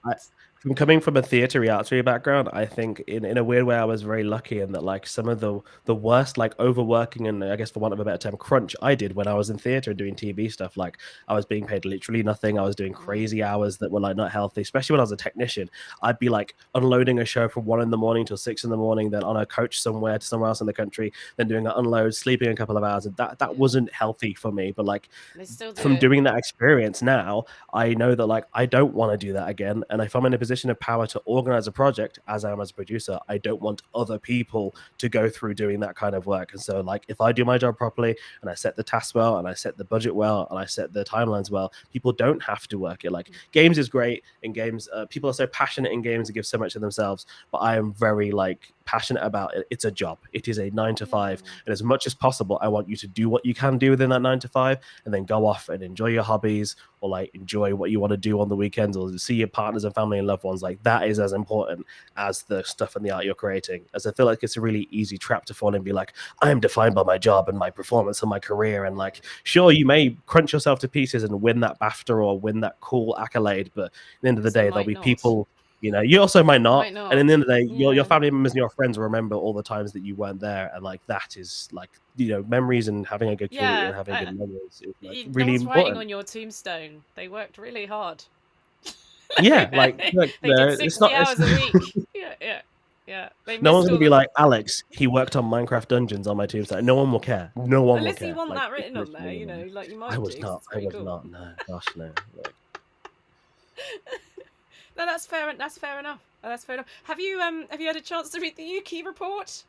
from coming from a theatre archery background, I think in a weird way I was very lucky in that like some of the worst like overworking and I guess for want of a better term crunch I did when I was in theatre and doing TV stuff, like I was being paid literally nothing. I was doing crazy hours that were like not healthy, especially when I was a technician. I'd be like unloading a show from 1 a.m. till 6 a.m, then on a coach somewhere to somewhere else in the country, then doing an unload, sleeping a couple of hours, and that wasn't healthy for me. But like from doing that experience now, I know that like I don't want to do that again. And if I'm in a position of power to organize a project, as I am as a producer, I don't want other people to go through doing that kind of work. And so like if I do my job properly and I set the tasks well and I set the budget well and I set the timelines well, people don't have to work it. Like games is great in games. People are so passionate in games and give so much of themselves, but I am very like passionate about it. It's a job. It is a 9 to 5. And as much as possible, I want you to do what you can do within that 9 to 5 and then go off and enjoy your hobbies or like enjoy what you want to do on the weekends or see your partners and family and loved ones. Like that is as important as the stuff and the art you're creating. As I feel like it's a really easy trap to fall in and be like, I am defined by my job and my performance and my career. And like, sure, you may crunch yourself to pieces and win that BAFTA or win that cool accolade, but at the end of the day, there'll be people, you know, you also might not. And in the end of the day, your family members and your friends will remember all the times that you weren't there. And like, that is like, you know, memories and having a good community and having good memories is like really important. Writing on your tombstone, they worked really hard. Yeah, like they did 60 hours a week. Yeah. No one's gonna be like, Alex, he worked on Minecraft Dungeons on my tombstone. No one will care. No one will care. Unless you want that written on there, you know, like you might. I was not. No, gosh, no. Like... No, that's fair. That's fair enough. Have you had a chance to read the Yuki report?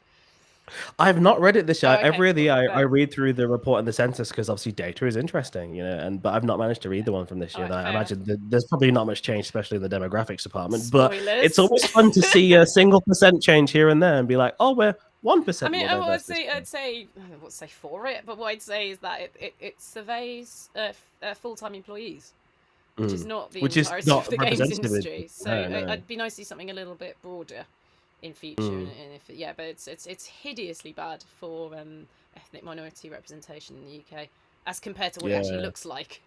I've not read it this year. Every other year I read through the report and the census because obviously data is interesting, you know, but I've not managed to read the one from this year. I imagine there's probably not much change, especially in the demographics department. Spoilers. But it's always fun to see a single % change here and there and be like, oh, we're 1%. I mean, I'd say what's say for it, but what I'd say is that it surveys full-time employees, which is not the entirety of the games industry. So it'd be nice to see something a little bit broader in future. And but it's hideously bad for ethnic minority representation in the UK as compared to what it actually looks like.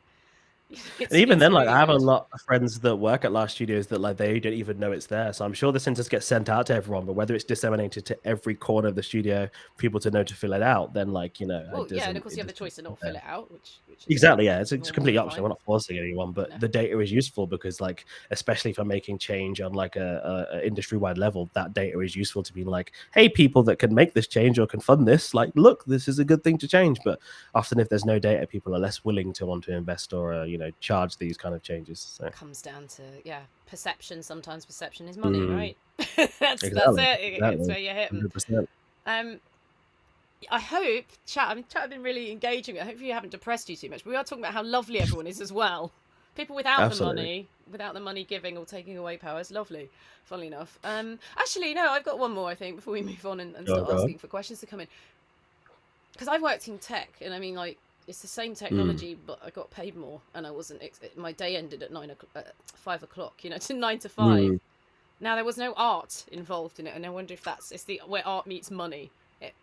And even then, like I have a lot of friends that work at large studios that like they don't even know it's there. So I'm sure the census gets sent out to everyone, but whether it's disseminated to every corner of the studio, people to know to fill it out, then like, you know, and of course you have the choice to not fill it out, which exactly, it's completely optional. We're not forcing anyone, but the data is useful because like, especially for making change on like a industry-wide level, that data is useful to be like, hey, people that can make this change or can fund this, like, look, this is a good thing to change. But often if there's no data, people are less willing to want to invest or you know, charge these kind of changes. So it comes down to perception. Sometimes perception is money, right? That's it. It's where you're hitting. 100%. I hope chat have been really engaging. I hope you haven't depressed you too much. But we are talking about how lovely everyone is as well. People without the money giving or taking away power is lovely. Funnily enough. Actually, no, I've got one more. I think before we move on and start asking for questions to come in, because I've worked in tech, and I mean, like, it's the same technology, but I got paid more, and I wasn't. My day ended at 5 o'clock. You know, to 9 to 5. Now there was no art involved in it, and I wonder if it's where art meets money.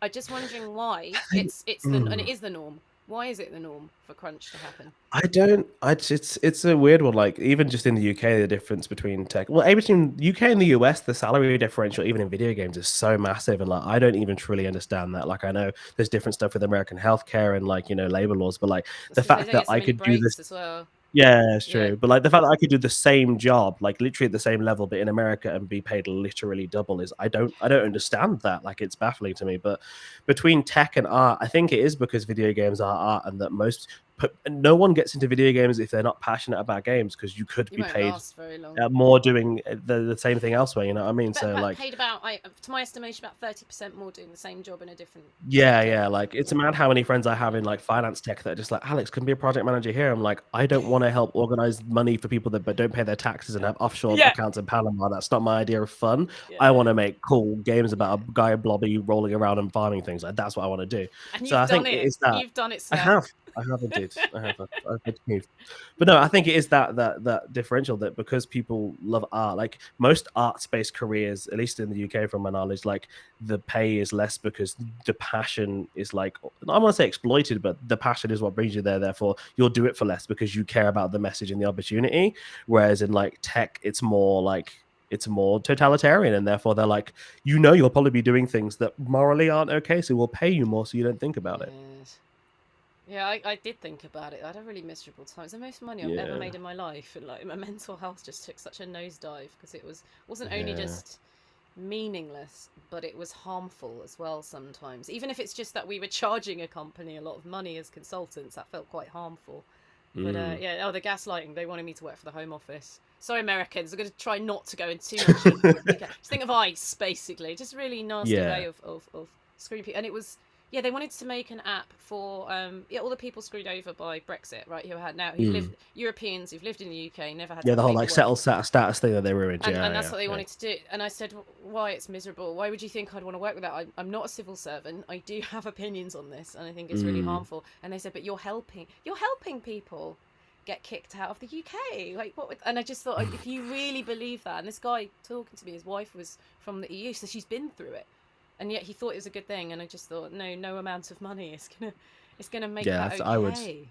I'm just wondering why and it is the norm. Why is it the norm for crunch to happen? It's a weird one. Like even just in the UK, the difference between between UK and the US, the salary differential, even in video games, is so massive. And like, I don't even truly understand that. Like, I know there's different stuff with American healthcare and like, you know, labor laws, but like the fact that I could do this as well. Yeah, it's true. But like the fact that I could do the same job, like literally at the same level, but in America and be paid literally double is I don't understand that. Like it's baffling to me. But between tech and art, I think it is because video games are art and that no one gets into video games if they're not passionate about games, because you could be paid more doing the same thing elsewhere. You know what I mean? So like paid about, to my estimation, about 30% more doing the same job in a different. Yeah. Like it's mad how many friends I have in like finance tech that are just like, Alex, can be a project manager here. I'm like, I don't want to help organize money for people that don't pay their taxes and have offshore accounts in Panama. That's not my idea of fun. I want to make cool games about a guy blobby rolling around and farming things. Like that's what I want to do. And so I think it is that. You've done it, Seth. I have indeed. indeed. I have a good commute. But no, I think it is that differential, that because people love art, like most arts-based careers, at least in the UK from my knowledge, like the pay is less because the passion is like, I don't want to say exploited, but the passion is what brings you there. Therefore, you'll do it for less because you care about the message and the opportunity. Whereas in like tech, it's more like, it's more totalitarian, and therefore they're like, you'll probably be doing things that morally aren't okay, so we'll pay you more so you don't think about it. Yeah, I did think about it. I had a really miserable time. It's the most money I've ever made in my life, and like my mental health just took such a nosedive because it wasn't only just meaningless, but it was harmful as well sometimes. Even if it's just that we were charging a company a lot of money as consultants, that felt quite harmful. But the gaslighting, they wanted me to work for the Home Office. Sorry, Americans, I'm going to try not to go into too much. Just think of ICE, basically. Just really nasty way of screwing people. And it was, they wanted to make an app for all the people screwed over by Brexit, right? Europeans who've lived in the UK, never had the whole like settled status thing that they ruined. And that's what they wanted to do. And I said, why? It's miserable. Why would you think I'd want to work with that? I'm not a civil servant. I do have opinions on this, and I think it's really harmful. And they said, but you're helping people get kicked out of the UK. Like what? And I just thought, if you really believe that, and this guy talking to me, his wife was from the EU, so she's been through it, and yet he thought it was a good thing. And I just thought, no amount of money is gonna make that okay.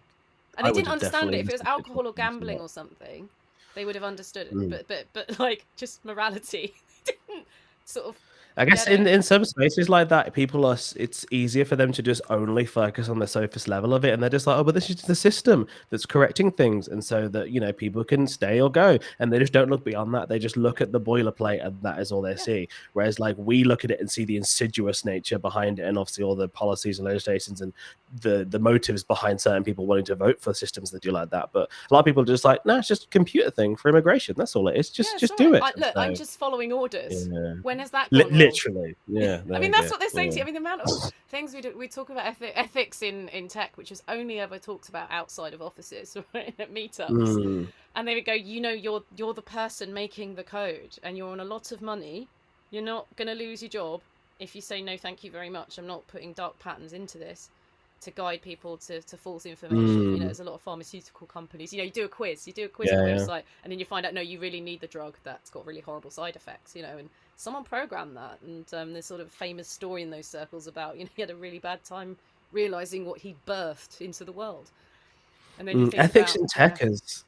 And they didn't understand it. If it was alcohol or gambling or something, they would have understood it. But like just morality, they didn't sort of. I guess in some spaces like that, it's easier for them to just only focus on the surface level of it, and they're just like, oh, but this is the system that's correcting things, and so that people can stay or go, and they just don't look beyond that. They just look at the boilerplate, and that is all they see. Whereas like we look at it and see the insidious nature behind it, and obviously all the policies and legislations and the motives behind certain people wanting to vote for systems that do like that. But a lot of people are just like, no, it's just a computer thing for immigration. That's all it is. Just do it. I'm just following orders. When has that gone wrong? Literally, I mean, that's what they're saying to you. I mean, the amount of things we talk about ethics in tech, which is only ever talked about outside of offices, right, at meetups. And they would go, you're the person making the code, and you're on a lot of money. You're not going to lose your job if you say no, thank you very much. I'm not putting dark patterns into this to guide people to false information. There's a lot of pharmaceutical companies. You do a quiz on the website, and then you find out, no, you really need the drug that's got really horrible side effects. And someone programmed that, and there's sort of famous story in those circles about he had a really bad time realizing what he birthed into the world. And then you think ethics in tech is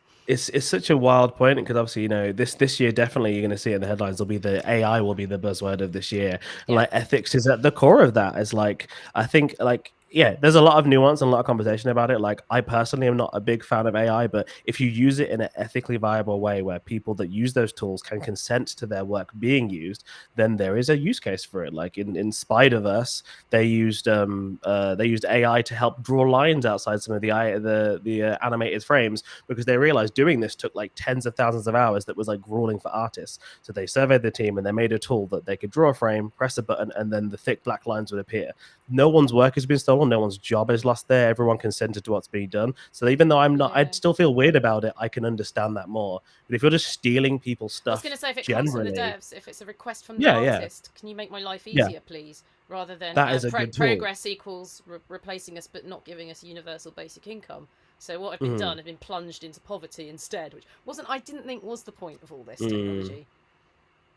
such a wild point, because obviously this year definitely you're going to see it in the headlines. AI will be the buzzword of this year, and like ethics is at the core of that. Is like, I think like, there's a lot of nuance and a lot of conversation about it. Like, I personally am not a big fan of AI, but if you use it in an ethically viable way where people that use those tools can consent to their work being used, then there is a use case for it. Like in Spider-Verse, they used AI to help draw lines outside some of the animated frames, because they realized doing this took like tens of thousands of hours that was like grueling for artists. So they surveyed the team and they made a tool that they could draw a frame, press a button, and then the thick black lines would appear. No one's work has been stolen. No one's job is lost there. Everyone consented to what's being done. So even though I'd still feel weird about it, I can understand that more. But if you're just stealing people's stuff, I was going to say, if it comes from the devs, if it's a request from the artist, can you make my life easier, please? Rather than that is a good tool. Progress equals replacing us, but not giving us universal basic income. So what had been done had been plunged into poverty instead, which I didn't think was the point of all this technology.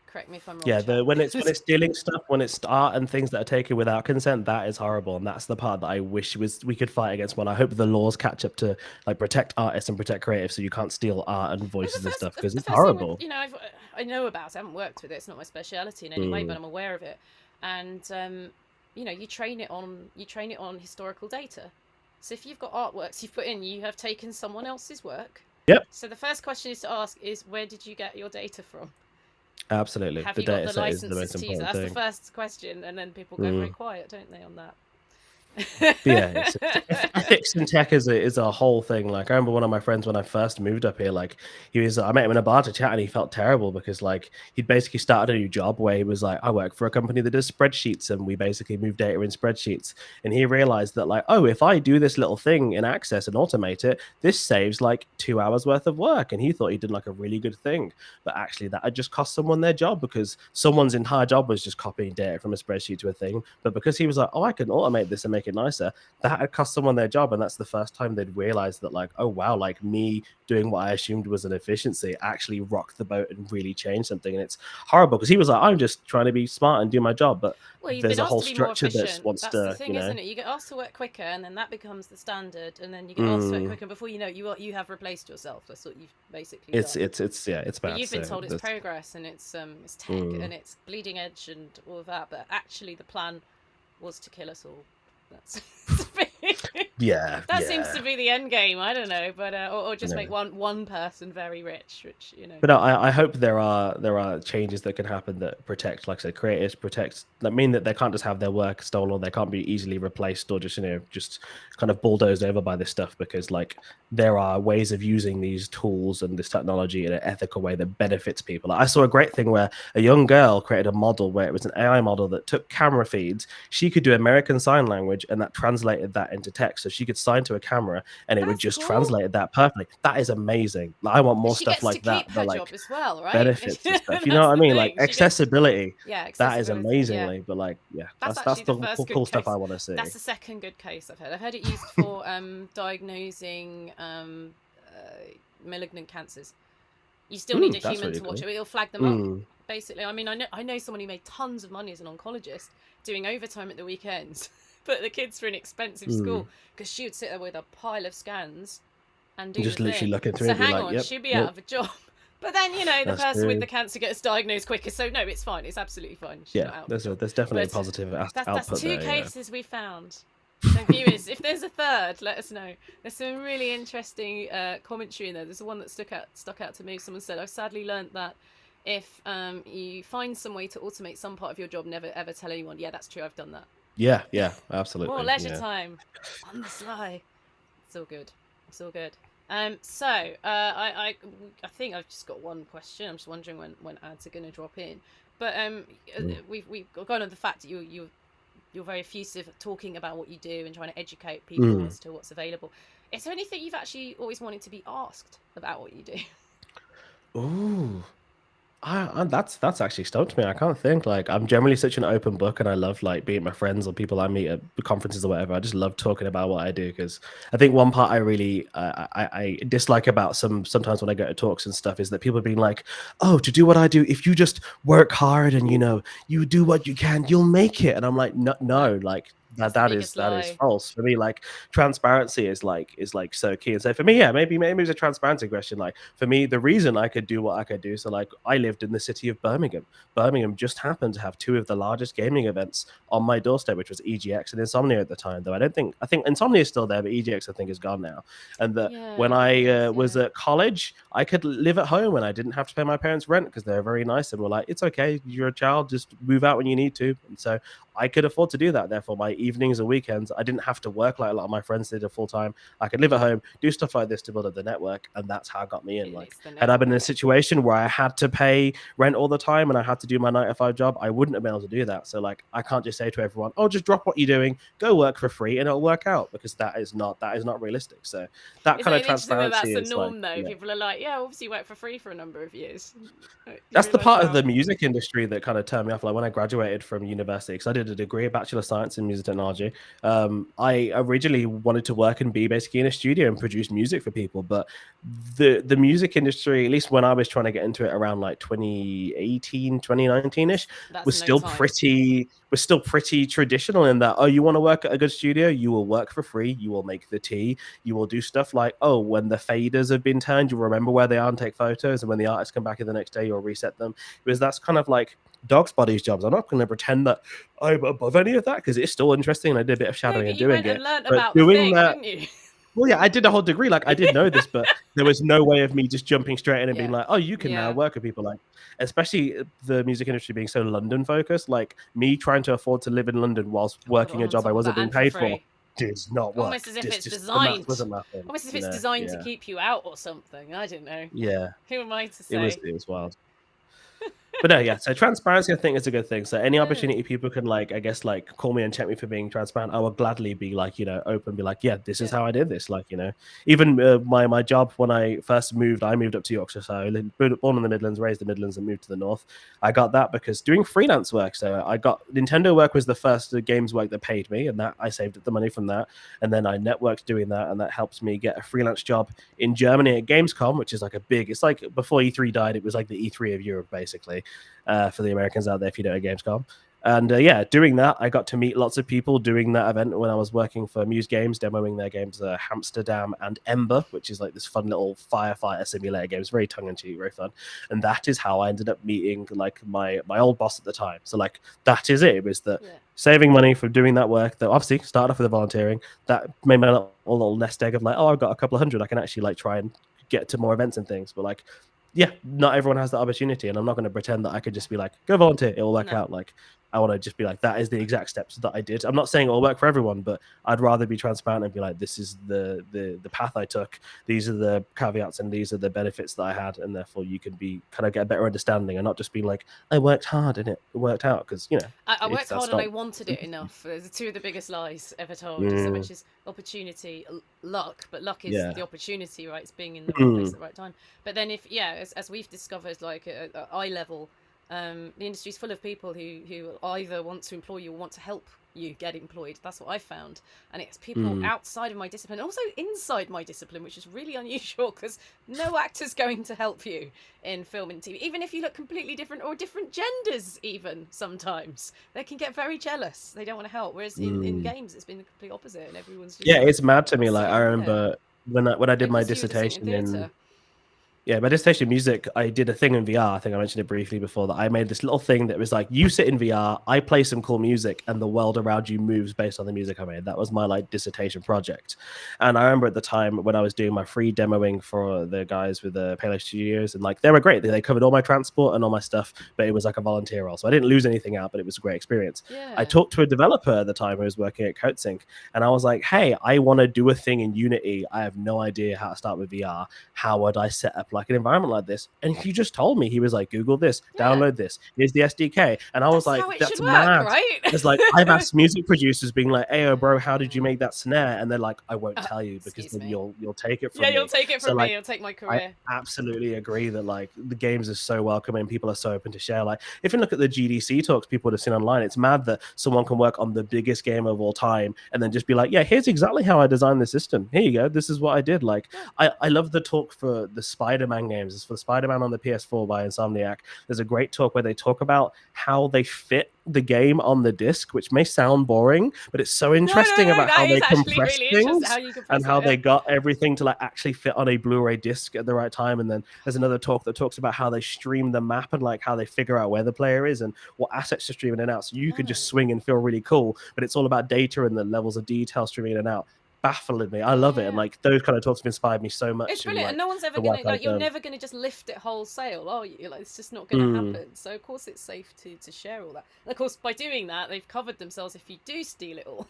Correct me if I'm wrong. Yeah, when it's stealing stuff, when it's art and things that are taken without consent, that is horrible, and that's the part that I wish we could fight against. When I hope the laws catch up to like protect artists and protect creatives, so you can't steal art and voices and stuff, because it's horrible. I know about it. I haven't worked with it. It's not my speciality in any way, but I'm aware of it. And you train it on historical data. So if you've got artworks you've put in, you have taken someone else's work. Yep. So the first question is to ask is, where did you get your data from? Absolutely. Have you got the licenses to use it? That's the first question, and then people go very quiet, don't they, on that? But ethics in tech is a whole thing. Like, I remember one of my friends when I first moved up here, like I met him in a bar to chat, and he felt terrible because like he'd basically started a new job where he was like, I work for a company that does spreadsheets, and we basically move data in spreadsheets. And he realized that like, oh, if I do this little thing in Access and automate it, this saves like 2 hours worth of work. And he thought he did like a really good thing, but actually that had just cost someone their job, because someone's entire job was just copying data from a spreadsheet to a thing. But because he was like, oh, I can automate this and make make it nicer, that had cost someone their job. And that's the first time they'd realized that, like, oh wow, like me doing what I assumed was an efficiency actually rocked the boat and really changed something. And it's horrible because he was like, I'm just trying to be smart and do my job, but Well, you've there's been a asked whole to be more structure that efficient. wants That's the to, thing, isn't it? You get asked to work quicker, and then that becomes the standard, and then you get asked to work quicker. Before you know it, you have replaced yourself. That's what you've basically done. it's yeah, it's bad. But you've been told it's progress and it's tech and it's bleeding edge and all of that. But actually, the plan was to kill us all. That's that seems to be the end game. I don't know, but or just make one person very rich, which But no, I hope there are changes that can happen that protect, like I said, creators, that mean that they can't just have their work stolen, they can't be easily replaced or just just kind of bulldozed over by this stuff, because like there are ways of using these tools and this technology in an ethical way that benefits people. Like, I saw a great thing where a young girl created a model where it was an AI model that took camera feeds. She could do American Sign Language and that translated that into text, so she could sign to a camera and it would just translate that perfectly. That is amazing. Like, I want more stuff like that. Her job as well, right? Benefits and stuff. You know what I mean? Like accessibility. That is amazingly. Yeah. But like, yeah, that's the cool stuff I want to see. That's the second good case I've heard. I've heard it used for diagnosing malignant cancers. You still need a human to watch it. It'll flag them up. Basically, I mean, I know someone who made tons of money as an oncologist doing overtime at the weekends, put the kids through an expensive school, because she would sit there with a pile of scans and do just literally looking through. So hang on, she'd be out of a job. But then, the person with the cancer gets diagnosed quicker. So no, it's fine. It's absolutely fine. She's not out there's definitely a positive output. That's two cases we found. So viewers, if there's a third, let us know. There's some really interesting commentary in there. There's one that stuck out to me. Someone said, I've sadly learned that if you find some way to automate some part of your job, never ever tell anyone. Yeah, that's true. I've done that. Yeah, absolutely. More leisure time on the sly. It's all good. So I think I've just got one question. I'm just wondering when ads are going to drop in. But we've gone on the fact that you're very effusive at talking about what you do and trying to educate people as to what's available. Is there anything you've actually always wanted to be asked about what you do? Ooh. That's actually stumped me. I can't think. Like, I'm generally such an open book, and I love like being my friends or people I meet at conferences or whatever. I just love talking about what I do, because I think one part I really I dislike about sometimes when I go to talks and stuff is that people being like, oh, to do what I do, if you just work hard and you do what you can, you'll make it. And I'm like, no, like that is false for me. Like, transparency is like so key. And so for me, maybe it's a transparency question. Like, for me, the reason I could do what I could do, so like I lived in the city of Birmingham just happened to have two of the largest gaming events on my doorstep, which was EGX and Insomnia at the time. Though I think Insomnia is still there, but EGX I think is gone now. And when I was at college, I could live at home and I didn't have to pay my parents rent, because they're very nice and were like, it's okay, you're a child, just move out when you need to. And so I could afford to do that. Therefore, my evenings and weekends, I didn't have to work like a lot of my friends did full time. I could live at home, do stuff like this to build up the network, and that's how it got me in. Like, had I been in a situation where I had to pay rent all the time and I had to do my 9-to-5 job, I wouldn't have been able to do that. So like, I can't just say to everyone, oh, just drop what you're doing, go work for free, and it'll work out, because that is not realistic. So that kind of transparency that's the norm, like, though. People are like, yeah, obviously work for free for a number of years. That's the part of the music industry that kind of turned me off. Like, when I graduated from university, because I did a degree, a Bachelor of Science in Music Technology, I originally wanted to work and be basically in a studio and produce music for people. But the music industry, at least when I was trying to get into it around like 2018, 2019-ish, was still pretty traditional in that, oh, you want to work at a good studio, you will work for free, you will make the tea, you will do stuff like, oh, when the faders have been turned, you'll remember where they are and take photos, and when the artists come back in the next day, you'll reset them. Because that's kind of like dog's bodies jobs. I'm not going to pretend that I'm above any of that, because it's still interesting, and I did a bit of shadowing and doing it. But doing that, didn't you? Well, yeah, I did a whole degree. Like, I did know this, but there was no way of me just jumping straight in and being like, oh, you can now work with people. Like, especially the music industry being so London focused, like me trying to afford to live in London whilst working a job I wasn't being paid for does not work. Almost as if it's designed. Almost as if it's designed to keep you out or something. I don't know. Yeah. Who am I to say? It was wild. But no, yeah. So transparency, I think, is a good thing. So any Yeah. opportunity people can like, I guess, like call me and check me for being transparent, I will gladly be like, open, be like, yeah, this is Yeah. how I did this. Like, even my job when I first moved, I moved up to Yorkshire. So I born in the Midlands, raised in the Midlands, and moved to the North. I got that because doing freelance work. So I got Nintendo work was the first games work that paid me, and that I saved the money from that, and then I networked doing that, and that helped me get a freelance job in Germany at Gamescom, which is like it's like before E3 died, it was like the E3 of Europe, basically, for the Americans out there, if you know Gamescom. And yeah, doing that, I got to meet lots of people doing that event when I was working for Muse Games, demoing their games, Hamsterdam and Ember, which is like this fun little firefighter simulator game. It's very tongue-in-cheek, very fun. And that is how I ended up meeting like my old boss at the time. So like that is it. It was that saving money for doing that work, that obviously started off with the volunteering, that made my little nest egg of like, oh, I've got a couple of hundred, I can actually like try and get to more events and things. But like, yeah, not everyone has that opportunity, and I'm not going to pretend that I could just be like, go volunteer, it'll work out. Like, I want to just be like, that is the exact steps that I did. I'm not saying it'll work for everyone, but I'd rather be transparent and be like, this is the path I took, these are the caveats, and these are the benefits that I had, and therefore you can be kind of get a better understanding, and not just being like, I worked hard and it worked out, because I worked hard and I wanted it enough. Those are two of the biggest lies ever told. So much as opportunity, luck, but luck is the opportunity, right? It's being in the right place at the right time. But then if as we've discovered, like at eye level, the industry's full of people who either want to employ you or want to help you get employed. That's what I found, and it's people outside of my discipline, also inside my discipline, which is really unusual because no actor's going to help you in film and TV, even if you look completely different or different genders. Even sometimes they can get very jealous, they don't want to help, whereas in games it's been the complete opposite, and everyone's just it's mad to me. Like I remember when I did my dissertation in my dissertation in music, I did a thing in VR. I think I mentioned it briefly before, that I made this little thing that was like, you sit in VR, I play some cool music, and the world around you moves based on the music I made. That was my like dissertation project. And I remember at the time when I was doing my free demoing for the guys with the Palo Studios, and like they were great. They covered all my transport and all my stuff, but it was like a volunteer role. So I didn't lose anything out, but it was a great experience. I talked to a developer at the time who was working at CodeSync, and I was like, hey, I want to do a thing in Unity. I have no idea how to start with VR. How would I set up like an environment like this? And he just told me, he was like, Google this, download this, here's the SDK. And I was like, that's mad. Right? It's like, I've asked music producers being like, hey, bro, how did you make that snare? And they're like, I won't tell you, because then you'll take it from me. You'll take it from me. You'll take my career. I absolutely agree that like the games are so welcoming, people are so open to share. Like if you look at the GDC talks people would have seen online, it's mad that someone can work on the biggest game of all time and then just be like, yeah, here's exactly how I designed the system, here you go, this is what I did. Like I love the talk for the Spider-Man games. It's for Spider-Man on the PS4 by Insomniac. There's a great talk where they talk about how they fit the game on the disc, which may sound boring, but it's so interesting about how they compress things and how they got everything to like actually fit on a Blu-ray disc at the right time. And then there's another talk that talks about how they stream the map and like how they figure out where the player is and what assets to stream in and out, so you can just swing and feel really cool, but it's all about data and the levels of detail streaming in and out. Baffling me. I love it. And like those kind of talks have inspired me so much. It's brilliant. Like, and no one's ever gonna like, you're never gonna just lift it wholesale, are you? Like, it's just not gonna happen. So of course it's safe to share all that. And of course by doing that they've covered themselves if you do steal it all.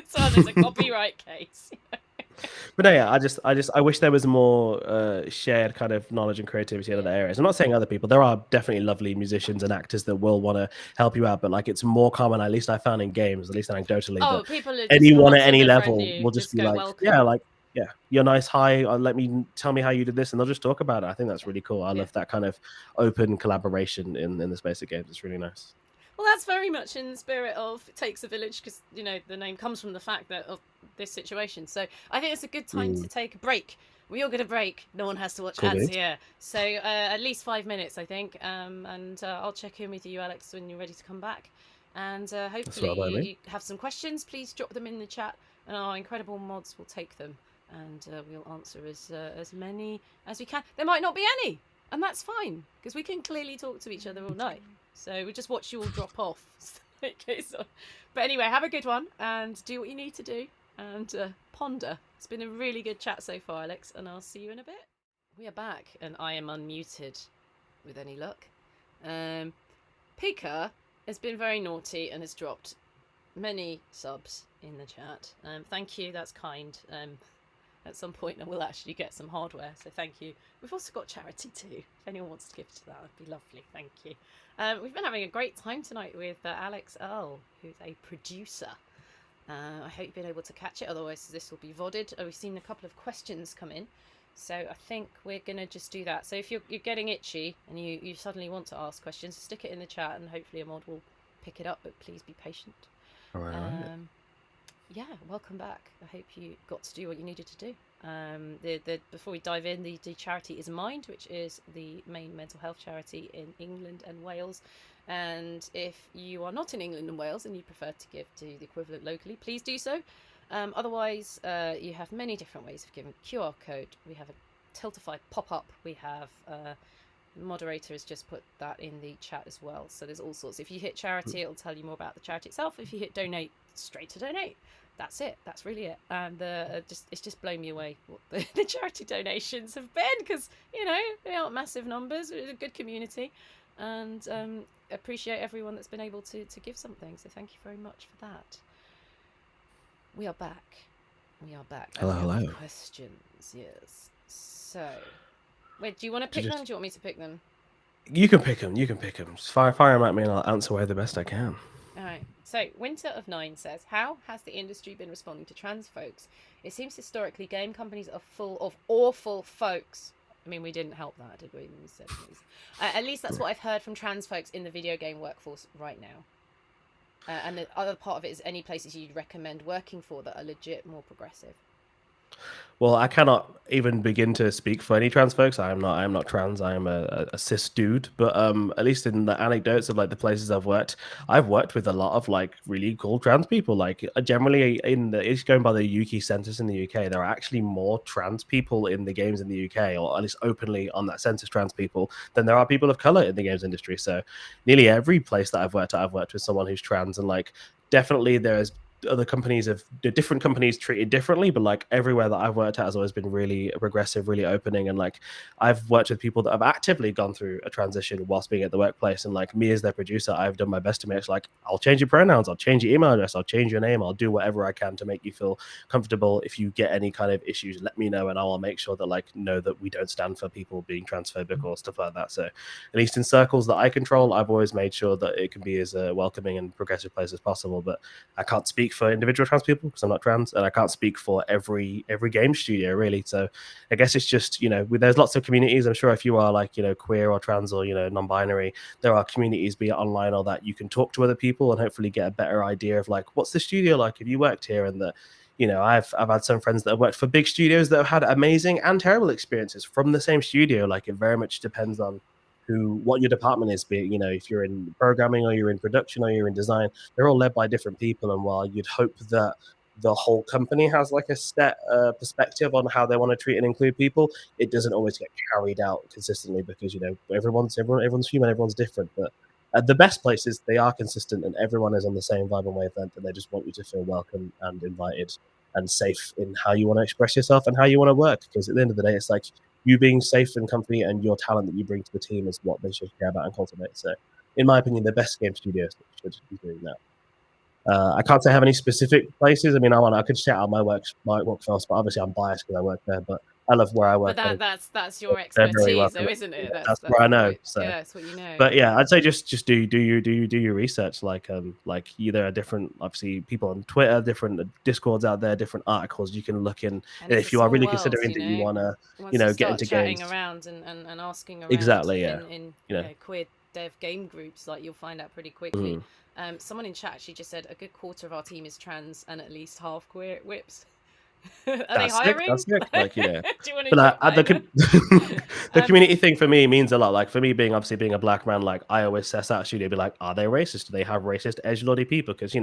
So there's a copyright case. But no, yeah, I wish there was more shared kind of knowledge and creativity in other areas. I'm not saying other people. There are definitely lovely musicians and actors that will want to help you out, but like it's more common, at least I found in games, at least anecdotally, that people anyone at any level will just be like, welcome. you're nice, hi, tell me how you did this, and they'll just talk about it. I think that's really cool. I love that kind of open collaboration in the space of games. It's really nice. Well, that's very much in the spirit of It Takes a Village, because, the name comes from the fact that of this situation. So I think it's a good time to take a break. We all get a break. No one has to watch ads here. So at least 5 minutes, I think. And I'll check in with you, Alex, when you're ready to come back. And hopefully you have some questions. Please drop them in the chat, and our incredible mods will take them. And we'll answer as many as we can. There might not be any, and that's fine, because we can clearly talk to each other all night. So we just watch you all drop off. But anyway, have a good one and do what you need to do and ponder. It's been a really good chat so far, Alex, and I'll see you in a bit. We are back and I am unmuted with any luck. Pika has been very naughty and has dropped many subs in the chat. Thank you, that's kind. at some point, and we'll actually get some hardware. So thank you. We've also got charity too. If anyone wants to give to that, that'd be lovely. Thank you. We've been having a great time tonight with Alex Earle, who's a producer. I hope you've been able to catch it. Otherwise, this will be VODed. We've seen a couple of questions come in. So I think we're going to just do that. So if you're getting itchy and you suddenly want to ask questions, stick it in the chat and hopefully a mod will pick it up, but please be patient. All right. Yeah, welcome back. I hope you got to do what you needed to do. Before we dive in, the charity is Mind, which is the main mental health charity in England and Wales. And if you are not in England and Wales and you prefer to give to the equivalent locally, please do so. Otherwise, you have many different ways of giving. QR code. We have a Tiltify pop-up. We have the moderator has just put that in the chat as well. So there's all sorts. If you hit charity, it'll tell you more about the charity itself. If you hit donate, straight to donate. That's it. That's really it. And it's just blown me away what the charity donations have been, because they aren't massive numbers. It's a good community, and appreciate everyone that's been able to give something. So thank you very much for that. We are back. Hello. Questions, yes. So, wait, do you want to pick them? Do you want me to pick them? You can pick them. Just fire them at me and I'll answer away the best I can. All right. So, Winter of Nine says, how has the industry been responding to trans folks? It seems historically game companies are full of awful folks. I mean, we didn't help that, did we? When we said at least that's what I've heard from trans folks in the video game workforce right now. And the other part of it is any places you'd recommend working for that are legit more progressive. Well, I cannot even begin to speak for any trans folks. I am not trans. I am a cis dude. But at least in the anecdotes of like the places I've worked with a lot of like really cool trans people. Like generally it's going by the UK census in the UK, there are actually more trans people in the games in the UK, or at least openly on that census trans people, than there are people of color in the games industry. So nearly every place that I've worked at, I've worked with someone who's trans, and like definitely there's other companies have different companies treated differently, but like everywhere that I've worked at has always been really progressive, really opening. And like I've worked with people that have actively gone through a transition whilst being at the workplace, and like me as their producer, I've done my best to make it like, I'll change your pronouns, I'll change your email address, I'll change your name, I'll do whatever I can to make you feel comfortable. If you get any kind of issues, let me know and I'll make sure that like know that we don't stand for people being transphobic or stuff like that. So at least in circles that I control, I've always made sure that it can be as a welcoming and progressive place as possible. But I can't speak for individual trans people because I'm not trans, and I can't speak for every game studio really. So I guess it's just, there's lots of communities. I'm sure if you are like, queer or trans or, non-binary, there are communities, be it online or that, you can talk to other people and hopefully get a better idea of like, what's the studio like? Have you worked here? And that, I've had some friends that have worked for big studios that have had amazing and terrible experiences from the same studio. Like it very much depends on what your department is, be it, if you're in programming or you're in production or you're in design, they're all led by different people. And while you'd hope that the whole company has like a set perspective on how they want to treat and include people, it doesn't always get carried out consistently because, everyone's human, everyone's different. But at the best places, they are consistent and everyone is on the same vibe and wavelength, and they just want you to feel welcome and invited and safe in how you want to express yourself and how you want to work. Because at the end of the day, it's like, you being safe and comfy and your talent that you bring to the team is what they should care about and cultivate. So, in my opinion, the best game studios should be doing that. I can't say I have any specific places. I mean, I could shout out my workforce, but obviously I'm biased because I work there. But I love where I work. But that's your expertise, though, isn't it? That's where I know. So yeah, that's what you know. But yeah, I'd say just do your research. Like there are different, obviously, people on Twitter, different Discords out there, different articles you can look in. And if you are really considering that you want to get into chatting games, around and asking around exactly, in queer dev game groups, like you'll find out pretty quickly. Someone in chat actually just said a good quarter of our team is trans and at least half queer at Whips. Are they hiring? That's sick. Like, Do you want to drop that the community thing for me means a lot. Like for me, being a black man, like I always assess that studio, be like, are they racist? Do they have racist edgelordy people? Because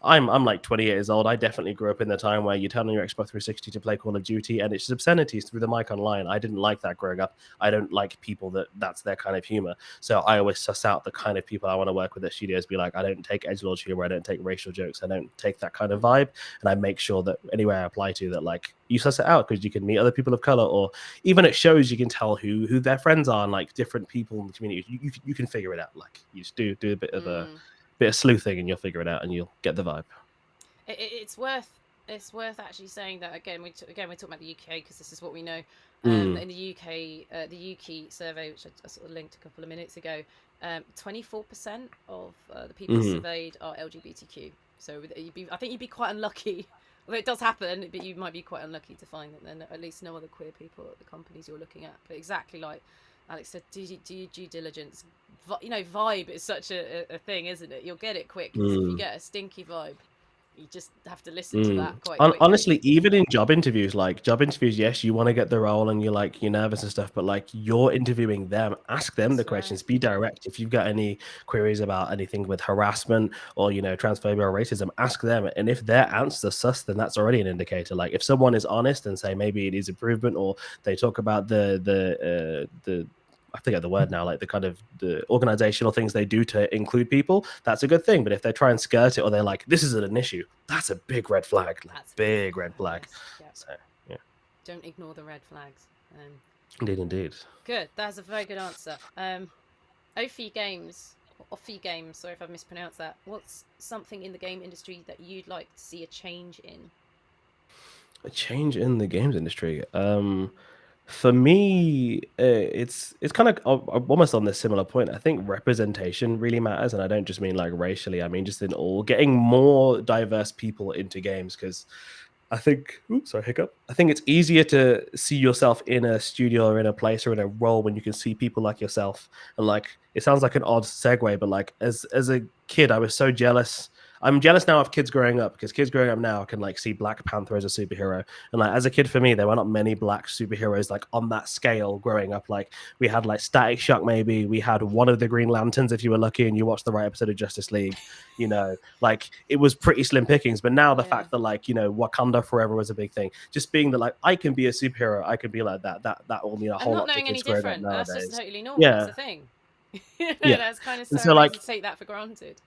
I'm like 28 years old. I definitely grew up in the time where you turn on your Xbox 360 to play Call of Duty, and it's obscenities through the mic online. I didn't like that growing up. I don't like people that's their kind of humor. So I always suss out the kind of people I want to work with at studios. Be like, I don't take edgelord humor. I don't take racial jokes. I don't take that kind of vibe, and I make sure that anywhere I apply to, that like you suss it out, because you can meet other people of color, or even at shows you can tell who their friends are, and like different people in the community. You can figure it out. Like you just do a bit of sleuthing and you'll figure it out and you'll get the vibe. It's worth it's worth actually saying that again. We're talking about the UK because this is what we know. Mm. In the UK, the UKI survey, which I sort of linked a couple of minutes ago, 24% of the people surveyed are LGBTQ. So I think you'd be quite unlucky. Well, it does happen, but you might be quite unlucky to find that there are at least no other queer people at the companies you're looking at. But exactly like Alex said, do your due diligence. Vibe is such a thing, isn't it? You'll get it quick. If you get a stinky vibe, you just have to listen to that quite quickly. Honestly, even in job interviews, yes, you want to get the role and you're nervous and stuff, but like you're interviewing them, ask them the questions, be direct. If you've got any queries about anything with harassment or, transphobia or racism, ask them. And if their answers are sus, then that's already an indicator. Like if someone is honest and say maybe it needs improvement, or they talk about the I forget the word now, like the kind of the organizational things they do to include people, that's a good thing. But if they try and skirt it, or they're like, this isn't an issue, that's a big red flag. That's big red flag. Yep. So, yeah. Don't ignore the red flags. Indeed. Good. That's a very good answer. Offie Games, sorry if I've mispronounced that. What's something in the game industry that you'd like to see a change in? A change in the games industry? For me, it's kind of almost on this similar point. I think representation really matters, and I don't just mean like racially. I mean just in all, getting more diverse people into games, because I think, hiccup. I think it's easier to see yourself in a studio or in a place or in a role when you can see people like yourself. And like, it sounds like an odd segue, but like as a kid, I was so jealous. I'm jealous now of kids growing up, because kids growing up now can like see Black Panther as a superhero. And like as a kid, for me, there were not many black superheroes like on that scale growing up. Like we had like Static Shock, maybe we had one of the Green Lanterns if you were lucky and you watched the right episode of Justice League. Like it was pretty slim pickings. But now the fact that like Wakanda Forever was a big thing. Just being that like I can be a superhero, I can be like that will mean a whole lot to kids growing up nowadays. That's just totally normal. Yeah. That's the thing. That's kind of so like to take that for granted.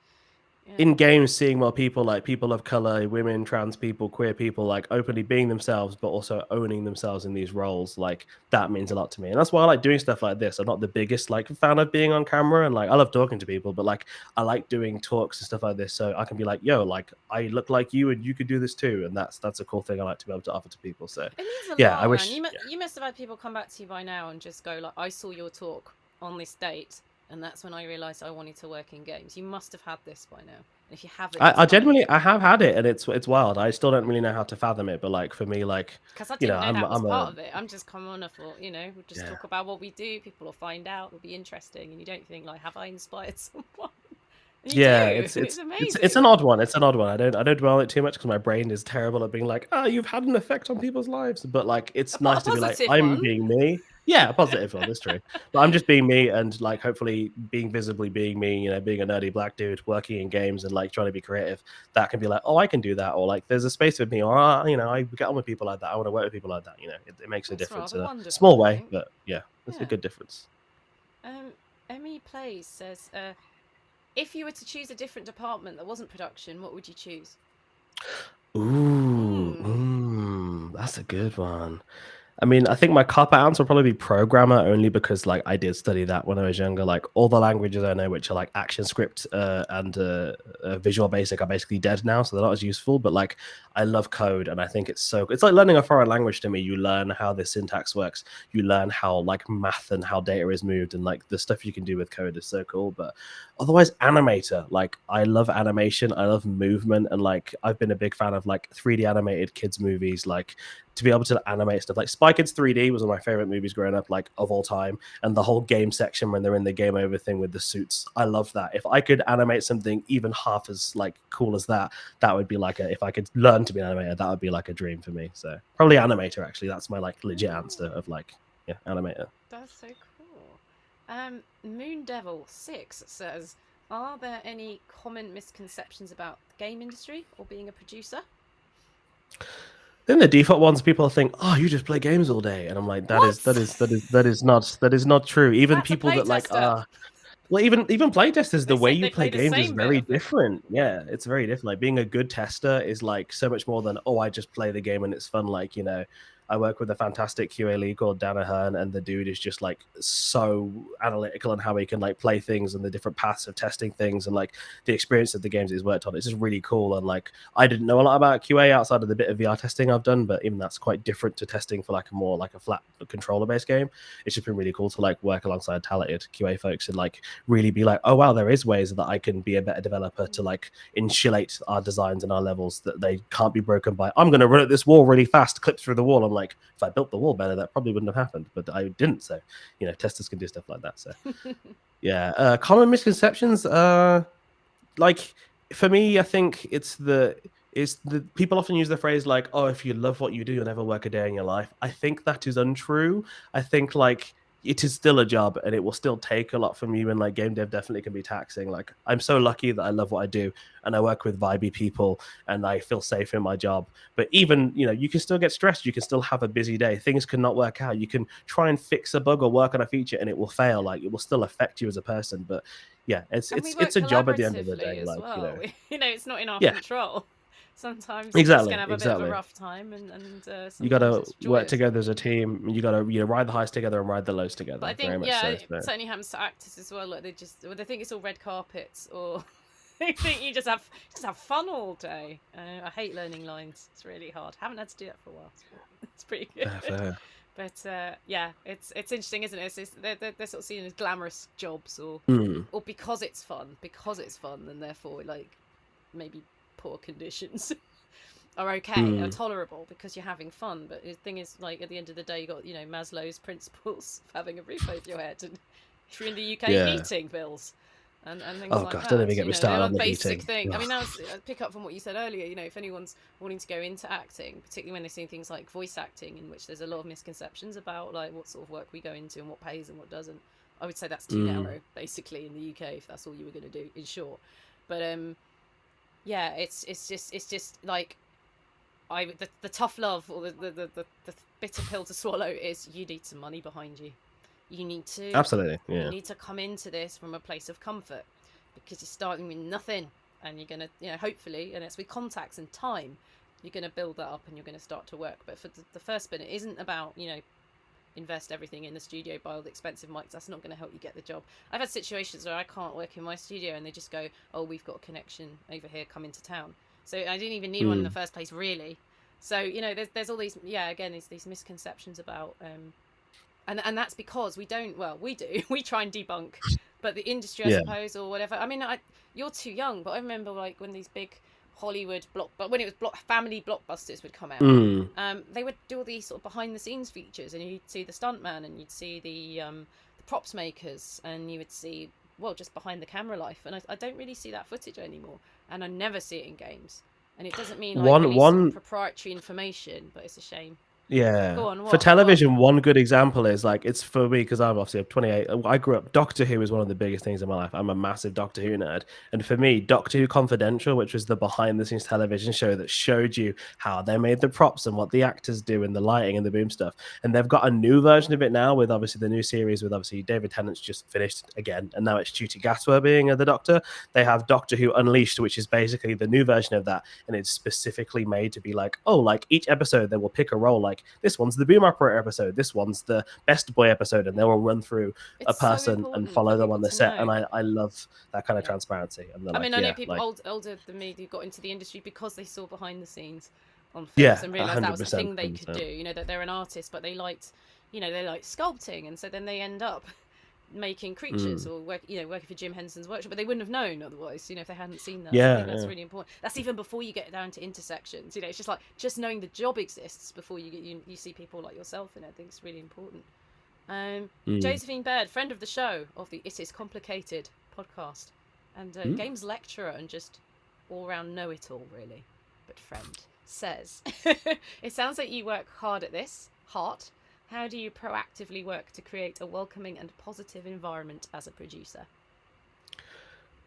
Yeah. In games, seeing more people, like people of color, women, trans people, queer people, like openly being themselves, but also owning themselves in these roles, like that means a lot to me. And that's why I like doing stuff like this. I'm not the biggest like fan of being on camera, and like I love talking to people, but like I like doing talks and stuff like this, so I can be like, yo, like I look like you and you could do this too. And that's a cool thing I like to be able to offer to people. So it means a lot, I wish you must have had people come back to you by now and just go like, I saw your talk on this date, and that's when I realized I wanted to work in games. You must have had this by now. And if you haven't, I have had it, and it's wild. I still don't really know how to fathom it, but like for me, like because I didn't know that was part of it. I'm just coming on. I thought, we'll just talk about what we do. People will find out. It'll be interesting, and you don't think like, have I inspired someone? It's amazing. It's an odd one. It's an odd one. I don't dwell on it too much because my brain is terrible at being like, you've had an effect on people's lives. But like, it's nice to be like, I'm being me. Yeah, a positive one. That's true. But I'm just being me, and like hopefully visibly being me. Being a nerdy black dude working in games and like trying to be creative. That can be like, I can do that, or like there's a space with me, or I get on with people like that. I want to work with people like that. It makes a difference in a small way, but yeah, it's a good difference. Emmy Plays says, if you were to choose a different department that wasn't production, what would you choose? That's a good one. I mean, I think my cop-out answer will probably be programmer, only because like I did study that when I was younger. Like all the languages I know, which are like ActionScript and Visual Basic, are basically dead now, so they're not as useful. But like I love code, and I think it's like learning a foreign language to me. You learn how the syntax works, you learn how like math and how data is moved, and like the stuff you can do with code is so cool. But otherwise, animator. Like I love animation, I love movement, and like I've been a big fan of like 3D animated kids movies. Like to be able to animate stuff like Spy Kids 3D was one of my favorite movies growing up, like of all time. And the whole game section when they're in the game over thing with the suits, I love that. If I could animate something even half as like cool as that would be like if I could learn to be an animator, that would be like a dream for me. So probably animator, actually. That's my like legit answer of like, yeah, animator. That's so cool. Moon Devil 6 says, are there any common misconceptions about the game industry or being a producer? Then the default ones, people think, you just play games all day, and I'm like, that is not true. Even that's people that like well, even playtesters, the way you play games is very different. Yeah, it's very different. Like being a good tester is like so much more than I just play the game and it's fun. Like I work with a fantastic QA lead called Dan Ahern, and the dude is just like so analytical on how he can like play things and the different paths of testing things, and like the experience of the games he's worked on. It's just really cool. And like I didn't know a lot about QA outside of the bit of VR testing I've done, but even that's quite different to testing for like a more like a flat controller based game. It's just been really cool to like work alongside talented QA folks and like really be like, oh wow, there is ways that I can be a better developer to like insulate our designs and our levels, that they can't be broken by I'm going to run at this wall really fast, clip through the wall. I'm like, if I built the wall better, that probably wouldn't have happened, but I didn't. So you know, testers can do stuff like that. So yeah, common misconceptions. Like for me, I think it's the people often use the phrase like, oh, if you love what you do, you'll never work a day in your life. I think that is untrue. I think like it is still a job, and it will still take a lot from you, and like game dev definitely can be taxing. Like I'm so lucky that I love what I do, and I work with vibey people, and I feel safe in my job. But even, you know, you can still get stressed, you can still have a busy day, things can not work out, you can try and fix a bug or work on a feature and it will fail. Like it will still affect you as a person. But yeah, it's a job at the end of the day. As like well. you know, you know, it's not in our yeah, control. Sometimes you're just exactly, gonna have a bit of a rough time, and You sometimes gotta it's work joyous. together as a team. You gotta, you know, ride the highs together and ride the lows together. But I Very think, much yeah, so. it certainly happens to actors as well. Like they think it's all red carpets, or they think you just have fun all day. I hate learning lines. It's really hard. Haven't had to do that for a while. So it's pretty good. Fair. But yeah, it's interesting, isn't it? They're sort of seen as glamorous jobs, or because it's fun, and therefore like maybe poor conditions are okay, are tolerable because you're having fun. But the thing is, like at the end of the day, you got, you know, Maslow's principles of having a roof over your head, and if you're in the UK, heating bills and things Oh like gosh, that. don't even get me They're started like on the basic heating. thing. I mean, I pick up from what you said earlier. You know, if anyone's wanting to go into acting, particularly when they're seeing things like voice acting, in which there's a lot of misconceptions about like what sort of work we go into and what pays and what doesn't. I would say that's too narrow, basically, in the UK, if that's all you were going to do, in short. But yeah, it's just like the tough love, or the bitter pill to swallow is you need some money behind you. You need to Absolutely, yeah. You need to come into this from a place of comfort, because you're starting with nothing, and you're gonna, you know, hopefully, and it's with contacts and time, you're gonna build that up and you're gonna start to work. But for the first bit, it isn't about, you know, invest everything in the studio, buy all the expensive mics. That's not going to help you get the job. I've had situations where I can't work in my studio and they just go, oh, we've got a connection over here, come into town. So I didn't even need one in the first place, really. So, you know, there's all these, again, these misconceptions about, and that's because we do, we try and debunk, but the industry, I suppose, or whatever. I mean, you're too young, but I remember like when these big Hollywood when it was family blockbusters would come out, they would do all these sort of behind the scenes features, and you'd see the stuntman, and you'd see the props makers, and you would see, well, just behind the camera life. And I don't really see that footage anymore, and I never see it in games. And it doesn't mean like any sort of proprietary information, but it's a shame. Yeah. Go on, For television, one good example is like, it's for me, because I'm obviously 28. I grew up, Doctor Who is one of the biggest things in my life. I'm a massive Doctor Who nerd. And for me, Doctor Who Confidential, which was the behind the scenes television show that showed you how they made the props and what the actors do and the lighting and the boom stuff. And they've got a new version of it now with obviously the new series with obviously David Tennant's just finished again. And now it's Ncuti Gatwa being the Doctor. They have Doctor Who Unleashed, which is basically the new version of that. And it's specifically made to be like, oh, like each episode they will pick a role, like this one's the boom operator episode, this one's the best boy episode, and they will run through a person and follow them on the set. And I love that kind of transparency. And I know people older than me who got into the industry because they saw behind the scenes on films and realised that was a thing they could do. You know, that they're an artist, but they liked sculpting, and so then they end up making creatures or working for Jim Henson's workshop, but they wouldn't have known otherwise, you know, if they hadn't seen that. So I think that's really important. That's even before you get down to intersections, you know. It's just like just knowing the job exists before you see people like yourself in it. I think it's really important. Josephine Baird, friend of the show, of the It Is Complicated podcast, and games lecturer, and just all-round know-it-all, really, but friend, says, it sounds like you work hard at this. How do you proactively work to create a welcoming and positive environment as a producer?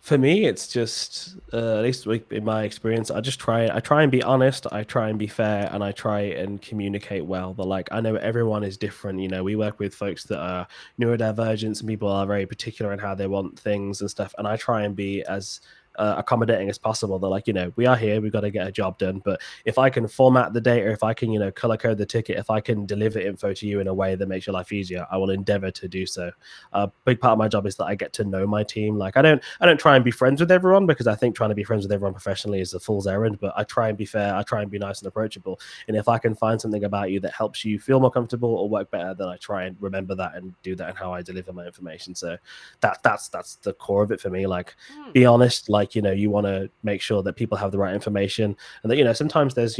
For me, it's just, at least in my experience, I try and be honest, I try and be fair, and I try and communicate well. But like, I know everyone is different. You know, we work with folks that are neurodivergent, and people are very particular in how they want things and stuff. And I try and be as accommodating as possible. They're like, we are here, we've got to get a job done, but if I can format the data, if I can, color code the ticket, if I can deliver info to you in a way that makes your life easier, I will endeavor to do so. A big part of my job is that I get to know my team. Like I don't try and be friends with everyone, because I think trying to be friends with everyone professionally is a fool's errand, but I try and be fair, I try and be nice and approachable. And if I can find something about you that helps you feel more comfortable or work better, then I try and remember that and do that in how I deliver my information. So that's the core of it for me. Like, be honest, like, you want to make sure that people have the right information, and that, sometimes there's,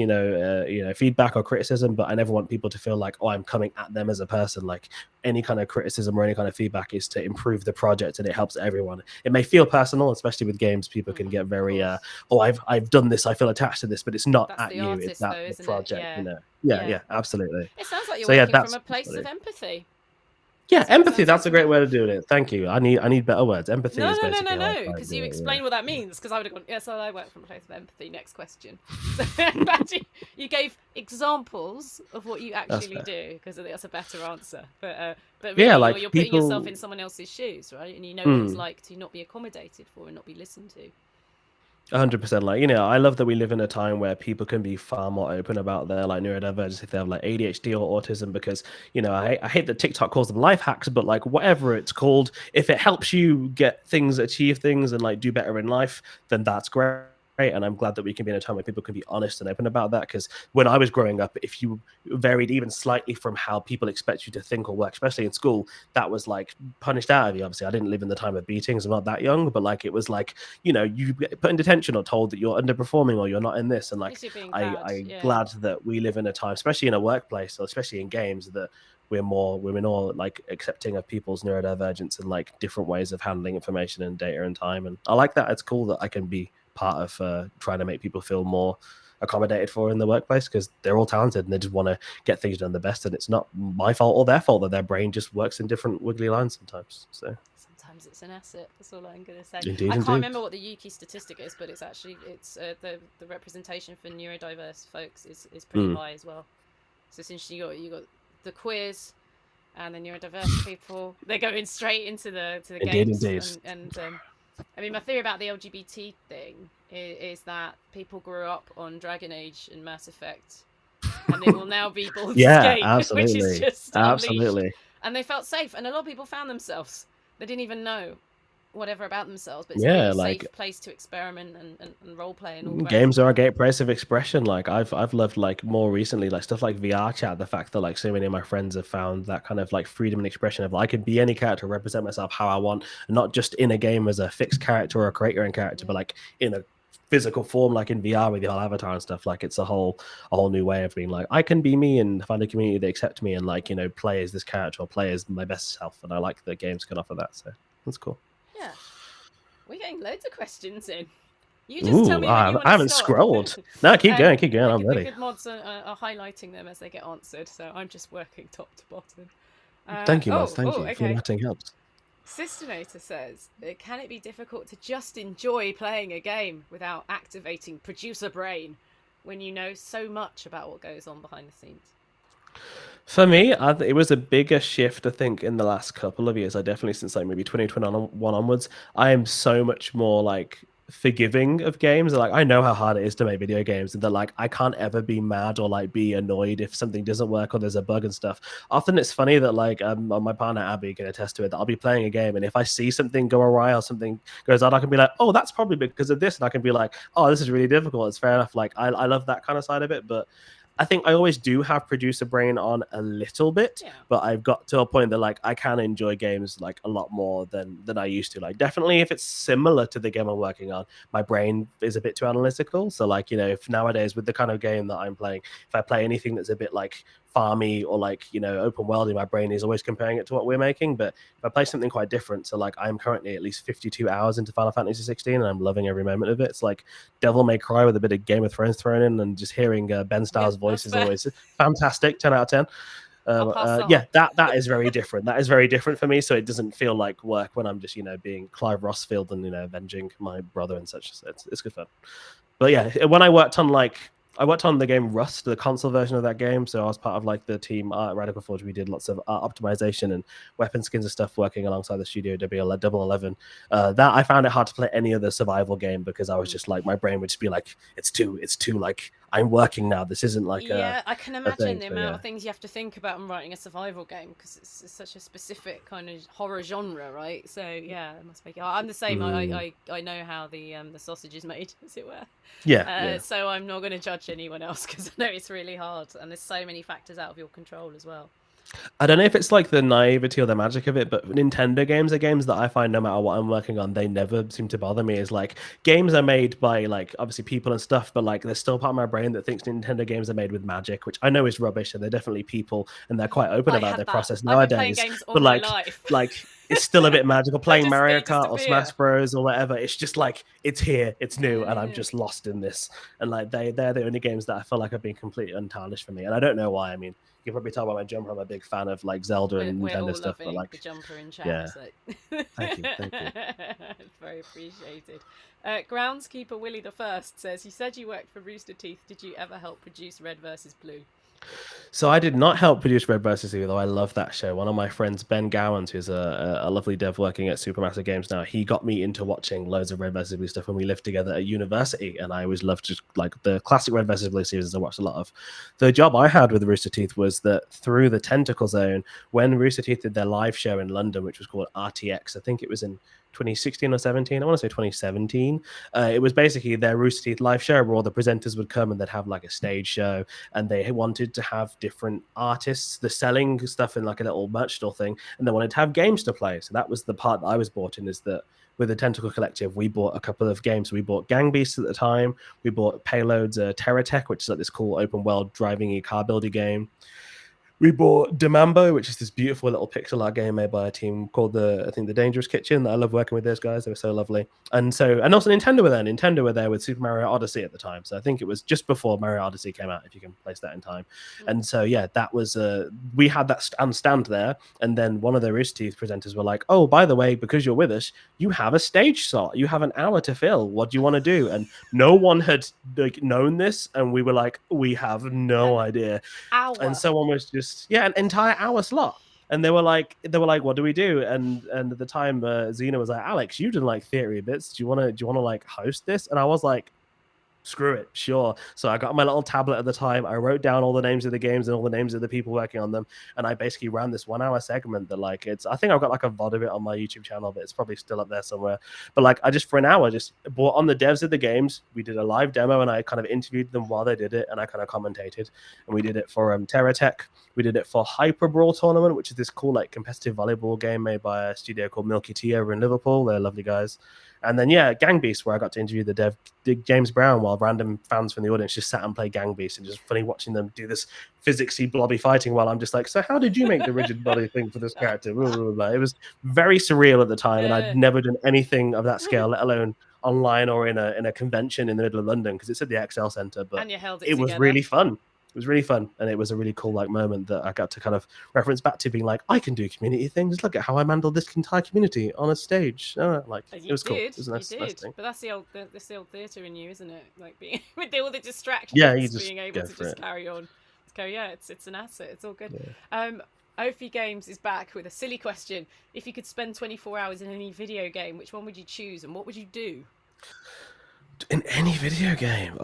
feedback or criticism, but I never want people to feel like, oh, I'm coming at them as a person. Like, any kind of criticism or any kind of feedback is to improve the project, and it helps everyone. It may feel personal, especially with games. People can get very, oh, I've done this, I feel attached to this, but it's not at you, it's at the project, Yeah, absolutely. It sounds like you're working from a place of empathy. Yeah, empathy. That's a great way to do it. Thank you. I need better words. Empathy. No, because you explain what that means. Because I would have gone, yes, I work from a place of empathy. Next question. You gave examples of what you actually do, because that's a better answer. But really, like, you're putting yourself in someone else's shoes, right? And you know what it's like to not be accommodated for and not be listened to. 100%. Like, I love that we live in a time where people can be far more open about their like neurodivergence if they have like ADHD or autism, because I hate that TikTok calls them life hacks, but like whatever it's called, if it helps you get things, achieve things, and like do better in life, then that's great. And I'm glad that we can be in a time where people can be honest and open about that, because when I was growing up, if you varied even slightly from how people expect you to think or work, especially in school, that was like punished out of you. Obviously, I didn't live in the time of beatings, I'm not that young, but like it was like, you get put in detention or told that you're underperforming or you're not in this. And like, I'm glad that we live in a time, especially in a workplace or especially in games, that we're more like accepting of people's neurodivergence and like different ways of handling information and data and time. And I like that. It's cool that I can be part of trying to make people feel more accommodated for in the workplace, because they're all talented and they just want to get things done the best, and it's not my fault or their fault that their brain just works in different wiggly lines sometimes. So sometimes it's an asset. That's all I'm going to say. Indeed, I can't remember what the Yuki statistic is, but it's actually the representation for neurodiverse folks is pretty high as well. So since you got the queers and the neurodiverse people, they're going straight into the games. And I mean, my theory about the LGBT thing is that people grew up on Dragon Age and Mass Effect, and it will now be Baldur's Gate, absolutely. Which is just absolutely unleashed. And they felt safe, and a lot of people found themselves. They didn't even know whatever about themselves, but it's a really safe place to experiment and role play and all that. Games are a great place of expression. Like I've loved like more recently like stuff like VR chat, the fact that like so many of my friends have found that kind of like freedom and expression of like, I can be any character, represent myself how I want, not just in a game as a fixed character or a create your own character, but like in a physical form, like in VR with your whole avatar and stuff. Like it's a whole new way of being like, I can be me and find a community that accept me and like, play as this character or play as my best self. And I like that games can offer that. So that's cool. Yeah. We're getting loads of questions in. You just tell me when you want to I haven't scrolled. No, keep going. I'm ready. The good mods are highlighting them as they get answered, so I'm just working top to bottom. Thank you, mods. Thank you. Okay. Formatting helps. Systemator says, can it be difficult to just enjoy playing a game without activating producer brain when you know so much about what goes on behind the scenes? For me, it was a bigger shift, I think, in the last couple of years. I definitely, since like maybe 2021 onwards, I am so much more like forgiving of games. Like I know how hard it is to make video games, and that like I can't ever be mad or like be annoyed if something doesn't work or there's a bug and stuff. Often it's funny that like my partner Abby can attest to it, that I'll be playing a game and if I see something go awry or something goes out, I can be like, oh, that's probably because of this, and I can be like, oh, this is really difficult. It's fair enough. Like I love that kind of side of it, but I think I always do have producer brain on a little bit, but I've got to a point that like I can enjoy games like a lot more than I used to. Like definitely if it's similar to the game I'm working on, my brain is a bit too analytical. So like, if nowadays with the kind of game that I'm playing, if I play anything that's a bit like farmy or like, open world, my brain is always comparing it to what we're making. But if I play something quite different, so like I'm currently at least 52 hours into Final Fantasy 16 and I'm loving every moment of it. It's like Devil May Cry with a bit of Game of Thrones thrown in, and just hearing Ben Starr's voice is always fantastic. 10 out of 10. That is very different. That is very different for me. So it doesn't feel like work when I'm just, being Clive Rossfield and, avenging my brother and such. So it's good fun. But yeah, when I worked on like I worked on the game Rust, the console version of that game. So I was part of like the team at Radical Forge. We did lots of optimization and weapon skins and stuff, working alongside the studio Double 11. That I found it hard to play any other survival game because I was just like, my brain would just be like, it's too like, I'm working now. This isn't like I can imagine the so, amount of things you have to think about when writing a survival game, because it's such a specific kind of horror genre, right? So yeah, it must be. I'm the same. I know how the sausage is made, as it were. Yeah. So I'm not going to judge anyone else because I know it's really hard, and there's so many factors out of your control as well. I don't know if it's like the naivety or the magic of it, but Nintendo games are games that I find no matter what I'm working on, they never seem to bother me. Is like games are made by like obviously people and stuff, but like there's still part of my brain that thinks Nintendo games are made with magic, which I know is rubbish, and they're definitely people and they're quite open about their process nowadays. I've been playing games all but my life. like it's still a bit magical. Playing Mario Kart or disappear. Smash Bros or whatever, it's just like it's here, it's new, and I'm just lost in this. And like they're the only games that I feel like have been completely untarnished for me, and I don't know why. I mean, you can probably tell by my jumper, I'm a big fan of like Zelda and Nintendo stuff. But like the jumper in chat. Yeah. So. Thank you. It's very appreciated. Groundskeeper Willie the First says, "You said you worked for Rooster Teeth. Did you ever help produce Red vs. Blue?" So I did not help produce Red vs. Blue, though I love that show. One of my friends, Ben Gowans, who's a lovely dev working at Supermassive Games now, he got me into watching loads of Red vs. Blue stuff when we lived together at university, and I always loved just like the classic Red vs. Blue series I watched a lot of. The job I had with Rooster Teeth was that through the Tentacle Zone, when Rooster Teeth did their live show in London, which was called RTX, I think it was in 2016 or 17, I want to say 2017. It was basically their Rooster Teeth live show where all the presenters would come and they'd have like a stage show, and they wanted to have different artists, the selling stuff in like a little merch store thing, and they wanted to have games to play. So that was the part that I was brought in, is that with the Tentacle Collective, we bought a couple of games. We bought Gang Beasts at the time. We bought Payload's Terratech, which is like this cool open world driving car builder game. We bought Demambo, which is this beautiful little pixel art game made by a team called I think the Dangerous Kitchen. I love working with those guys. They were so lovely. And also Nintendo were there. Nintendo were there with Super Mario Odyssey at the time. So I think it was just before Mario Odyssey came out, if you can place that in time. And so, yeah, that was, we had that stand there. And then one of the Rooster Teeth presenters were like, oh, by the way, because you're with us, you have a stage slot. You have an hour to fill. What do you want to do? And no one had like known this. And we were like, we have no idea. And someone was just, an entire hour slot, and they were like, what do we do? And at the time, Xena was like, Alex, you've done like theory bits. Do you want to like host this? And I was like, screw it, sure. So I got my little tablet at the time. I wrote down all the names of the games and all the names of the people working on them, and I basically ran this 1 hour segment that like I think I've got like a VOD of it on my YouTube channel, but it's probably still up there somewhere. But like I just for an hour just brought on the devs of the games. We did a live demo, and I kind of interviewed them while they did it, and I kind of commentated. And we did it for Terratech. We did it for Hyper Brawl Tournament, which is this cool like competitive volleyball game made by a studio called Milky Tea over in Liverpool. They're lovely guys. And then, Gang Beasts, where I got to interview the dev, James Brown, while random fans from the audience just sat and played Gang Beasts, and just funny watching them do this physicsy blobby fighting while I'm just like, so how did you make the rigid body thing for this character? Blah, blah, blah. It was very surreal at the time, and I'd never done anything of that scale, let alone online or in a convention in the middle of London, because it's at the XL Centre, but it was really fun. It was really fun, and it was a really cool like moment that I got to kind of reference back to, being like, I can do community things. Look at how I handled this entire community on a stage. It was cool. It was a nice thing. But that's the old theatre in you, isn't it? Like being with all the distractions, being able to just carry on. It's an asset. It's all good. Yeah. Ophi Games is back with a silly question. If you could spend 24 hours in any video game, which one would you choose, and what would you do? In any video game?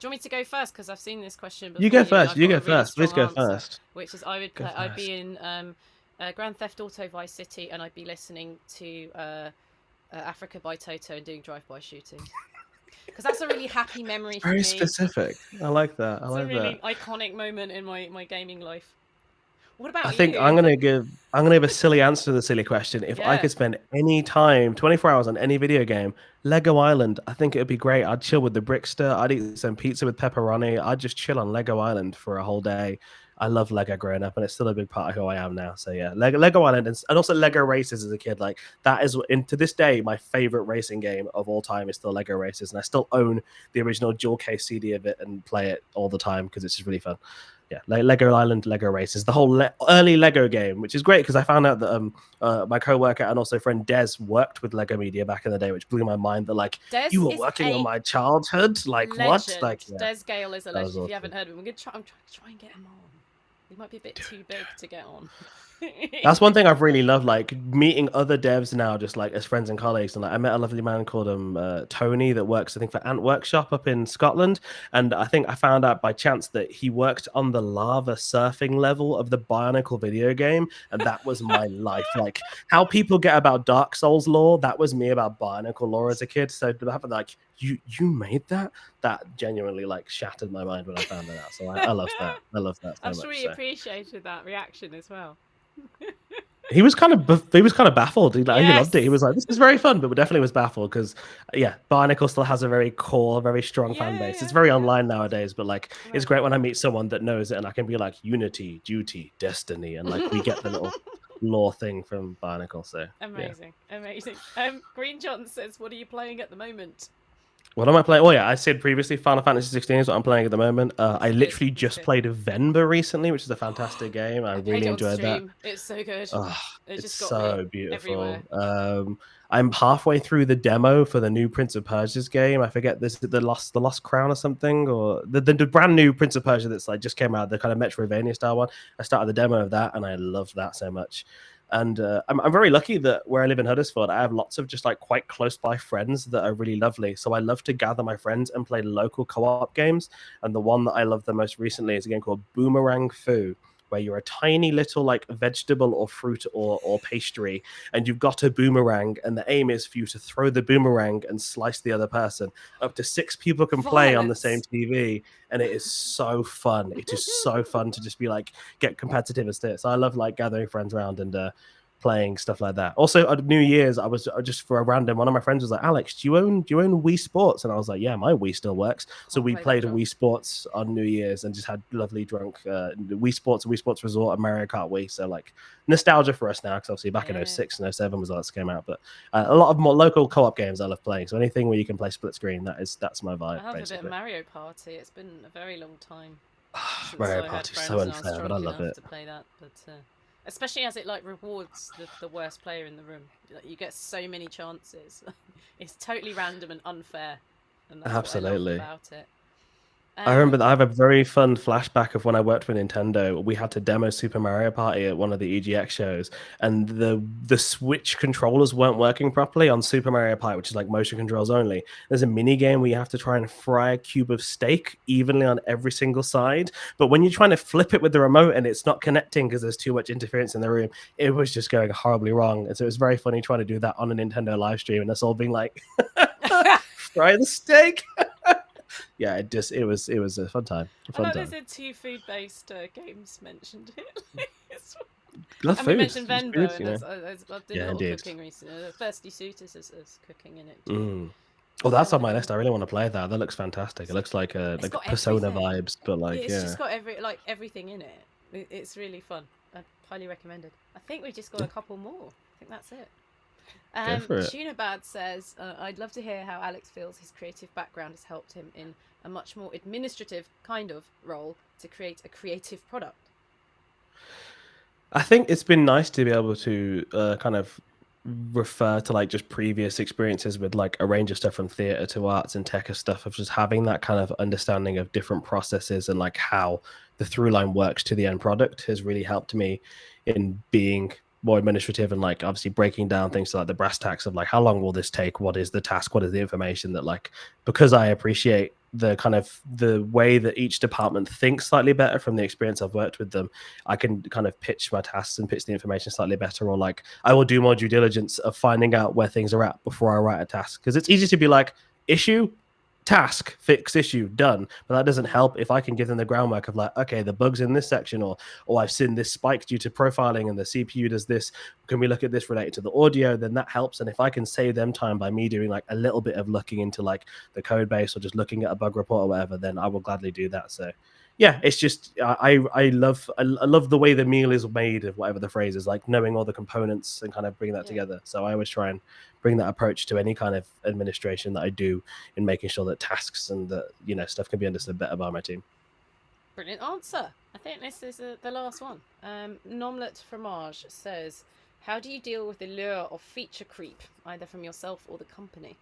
Do you want me to go first? Because I've seen this question before. You go first. Please go first. Which is, I'd be in Grand Theft Auto Vice City, and I'd be listening to Africa by Toto and doing drive-by shooting. Because that's a really happy memory for me. Very specific. I like that. It's a really iconic moment in my gaming life. What about you? I think I'm gonna give a silly answer to the silly question. If I could spend any time, 24 hours on any video game, Lego Island, I think it would be great. I'd chill with the Brickster. I'd eat some pizza with pepperoni. I'd just chill on Lego Island for a whole day. I love Lego growing up, and it's still a big part of who I am now. So yeah, Lego Island, and also Lego Races as a kid. Like that is, to this day, my favorite racing game of all time is still Lego Races, and I still own the original dual case CD of it and play it all the time because it's just really fun. yeah, Lego Island, Lego Races, the whole early Lego game, which is great because I found out that my co-worker and also friend Des worked with Lego Media back in the day, which blew my mind. That like Des you were is working a on my childhood, like legend. what? Like Des Gale is a that was legend. If you awesome. haven't heard of him, I'm trying to try and get him on. He might be a bit too big to get on. That's one thing I've really loved, like meeting other devs now, just like as friends and colleagues. And like I met a lovely man called Tony that works, I think, for Ant Workshop up in Scotland. And I think I found out by chance that he worked on the lava surfing level of the Bionicle video game, and that was my life. Like how people get about Dark Souls lore, that was me about Bionicle lore as a kid. So to have like you made that genuinely like shattered my mind when I found that out. So I love that. I love that so I'm much. sure he appreciated that reaction as well. He was kind of baffled. He loved it. He was like, "This is very fun," but definitely was baffled because, yeah, Bionicle still has a very core, very strong fan base. It's very online nowadays, but like, it's great when I meet someone that knows it and I can be like, unity, duty, destiny, and like we get the little lore thing from Bionicle. So amazing. Green John says, "What are you playing at the moment?" What am I playing? Oh yeah, I said previously Final Fantasy 16 is what I'm playing at the moment. I literally just played Venba recently, which is a fantastic game. I really enjoyed that. It's so good. Oh, it it's just so beautiful. Everywhere. I'm halfway through the demo for the new Prince of Persia's game. I forget this the Lost Crown or something, or the brand new Prince of Persia that's like just came out, the kind of Metroidvania style one. I started the demo of that and I loved that so much. And I'm very lucky that where I live in Huddersfield, I have lots of just like quite close by friends that are really lovely. So I love to gather my friends and play local co-op games. And the one that I love the most recently is a game called Boomerang Foo, where you're a tiny little like vegetable or fruit or pastry, and you've got a boomerang, and the aim is for you to throw the boomerang and slice the other person. Up to 6 people can play on the same TV, and it is so fun. It is so fun to just be like get competitive as this. So I love like gathering friends around and playing stuff like that. Also at New Year's, I was just for a random one of my friends was like, Alex, do you own Wii Sports? And I was like, yeah, my Wii still works. So we played a Wii Sports on New Year's and just had lovely drunk Wii Sports Resort and Mario Kart Wii. So like nostalgia for us now, because obviously back in 06 and 07 was that came out. But a lot of more local co-op games I love playing. So anything where you can play split screen, that's my vibe. I have basically. a bit of Mario Party. It's been a very long time. Mario Party is so unfair, but I love it. To play that, but especially as it like rewards the worst player in the room. Like, you get so many chances. It's totally random and unfair, and that's absolutely what I love about it. I remember that I have a very fun flashback of when I worked for Nintendo. We had to demo Super Mario Party at one of the EGX shows, and the Switch controllers weren't working properly on Super Mario Party, which is like motion controls only. There's a mini game where you have to try and fry a cube of steak evenly on every single side, but when you're trying to flip it with the remote and it's not connecting because there's too much interference in the room, it was just going horribly wrong. And so it was very funny trying to do that on a Nintendo live stream, and us all being like, fry the steak. Yeah, it was a fun time. There's 2 food-based games mentioned here. Love food. We mentioned Venba, food, and I did a lot of cooking recently. Thirsty Suitors is cooking in it too. Oh, that's on my list. I really want to play that. That looks fantastic. It looks like Persona vibes, but like it's just got everything in it. It's really fun. I highly recommend it. I think we just got a couple more. I think that's it. Tunabad says, I'd love to hear how Alex feels his creative background has helped him in a much more administrative kind of role to create a creative product. I think it's been nice to be able to kind of refer to like just previous experiences with like a range of stuff from theatre to arts and tech and stuff, of just having that kind of understanding of different processes and like how the through line works to the end product has really helped me in being more administrative and like obviously breaking down things to like the brass tacks of like how long will this take, what is the task, what is the information, that like because I appreciate the kind of the way that each department thinks slightly better from the experience I've worked with them, I can kind of pitch my tasks and pitch the information slightly better, or like I will do more due diligence of finding out where things are at before I write a task, because it's easy to be like issue, task, fix, issue, done, but that doesn't help if I can give them the groundwork of like, okay, the bug's in this section, or I've seen this spike due to profiling and the CPU does this, can we look at this related to the audio? Then that helps. And if I can save them time by me doing like a little bit of looking into like the code base or just looking at a bug report or whatever, then I will gladly do that. So yeah, it's just I love the way the meal is made, of whatever the phrase is, like knowing all the components and kind of bring that together. So I always try and bring that approach to any kind of administration that I do, in making sure that tasks and that stuff can be understood better by my team. Brilliant answer. I think this is the last one. Nomlet Fromage says, how do you deal with the lure of feature creep, either from yourself or the company?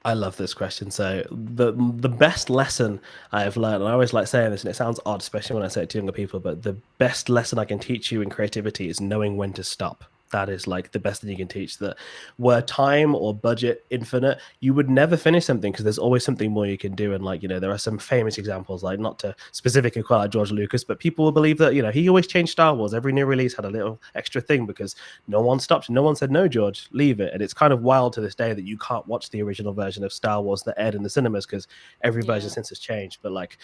I love this question. So the best lesson I have learned, and I always like saying this, and it sounds odd, especially when I say it to younger people, but the best lesson I can teach you in creativity is knowing when to stop. That is like the best thing you can teach. That were time or budget infinite, you would never finish something because there's always something more you can do. And like, there are some famous examples, like not to specifically call out George Lucas, but people will believe that, he always changed Star Wars. Every new release had a little extra thing because no one stopped. No one said, no, George, leave it. And it's kind of wild to this day that you can't watch the original version of Star Wars that aired in the cinemas because every version since has changed. But like,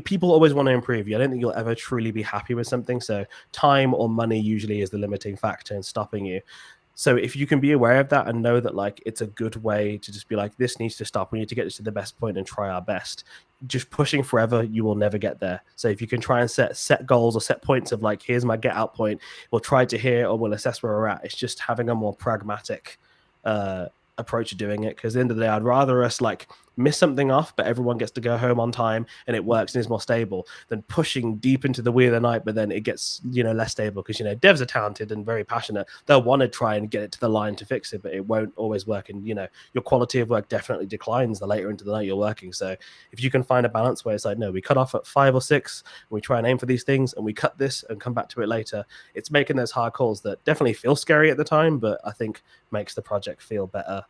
people always want to improve you. I don't think you'll ever truly be happy with something. So time or money usually is the limiting factor in stopping you. So if you can be aware of that and know that like it's a good way to just be like, this needs to stop, we need to get this to the best point and try our best. Just pushing forever, you will never get there. So if you can try and set goals or set points of like, here's my get out point, we'll try to hear or we'll assess where we're at. It's just having a more pragmatic approach to doing it, because at the end of the day, I'd rather us like miss something off but everyone gets to go home on time and it works and is more stable than pushing deep into the wee of the night but then it gets less stable, because devs are talented and very passionate. They'll want to try and get it to the line to fix it, but it won't always work, and your quality of work definitely declines the later into the night you're working. So if you can find a balance where it's like, no, we cut off at 5 or 6 and we try and aim for these things and we cut this and come back to it later, it's making those hard calls that definitely feel scary at the time, but I think makes the project feel better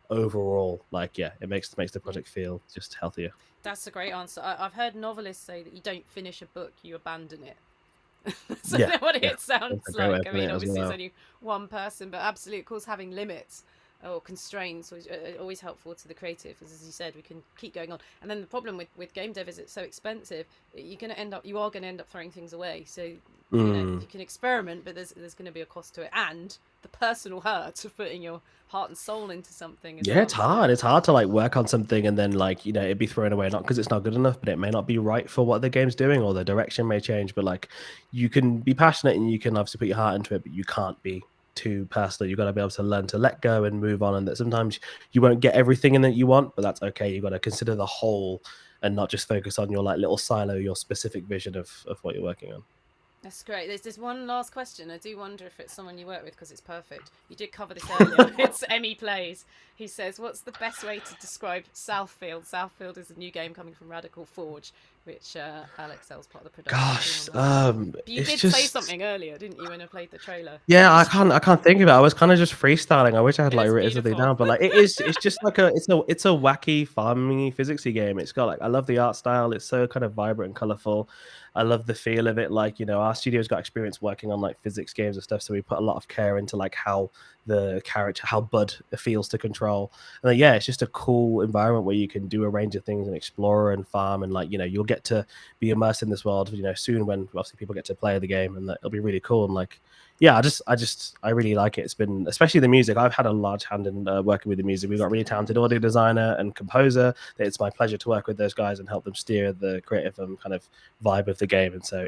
overall. Like, yeah, it makes the project feel just healthier. That's a great answer. I've heard novelists say that you don't finish a book, you abandon it. So Yeah, what it sounds like. I mean, obviously well. it's only one person, but absolutely, of course, having limits or constraints is always helpful to the creative. As you said, we can keep going on. And then the problem with game dev is it's so expensive. You are going to end up throwing things away. So you can experiment, but there's going to be a cost to it, and the personal hurt of putting your heart and soul into something. Yeah, it's hard. It's hard to like work on something and then like it'd be thrown away, not because it's not good enough, but it may not be right for what the game's doing or the direction may change. But like, you can be passionate and you can obviously put your heart into it, but you can't be too personal. You've got to be able to learn to let go and move on, and that sometimes you won't get everything in that you want, but that's okay. You've got to consider the whole and not just focus on your like little silo, your specific vision of what you're working on. That's great. There's one last question. I do wonder if it's someone you work with, because it's perfect. You did cover this earlier. It's Emmy Plays. He says, what's the best way to describe Southfield? Southfield is a new game coming from Radical Forge, which Alex L's part of the production. Gosh, you did say something earlier, didn't you, when I played the trailer? Yeah, I can't think of it. I was kind of just freestyling. I wish I had like written something beautiful. down, but like it's just like it's a wacky, farming, physicsy game. It's got like, I love the art style. It's so kind of vibrant and colorful. I love the feel of it. Like, our studio's got experience working on like physics games and stuff, so we put a lot of care into like how the character, how Bud feels to control. And then, yeah, it's just a cool environment where you can do a range of things and explore and farm, and like, you'll get to be immersed in this world, soon, when obviously people get to play the game, and that it'll be really cool. And like, yeah, I really like it. It's been, especially the music. I've had a large hand in working with the music. We've got a really talented audio designer and composer. It's my pleasure to work with those guys and help them steer the creative kind of vibe of the game. And so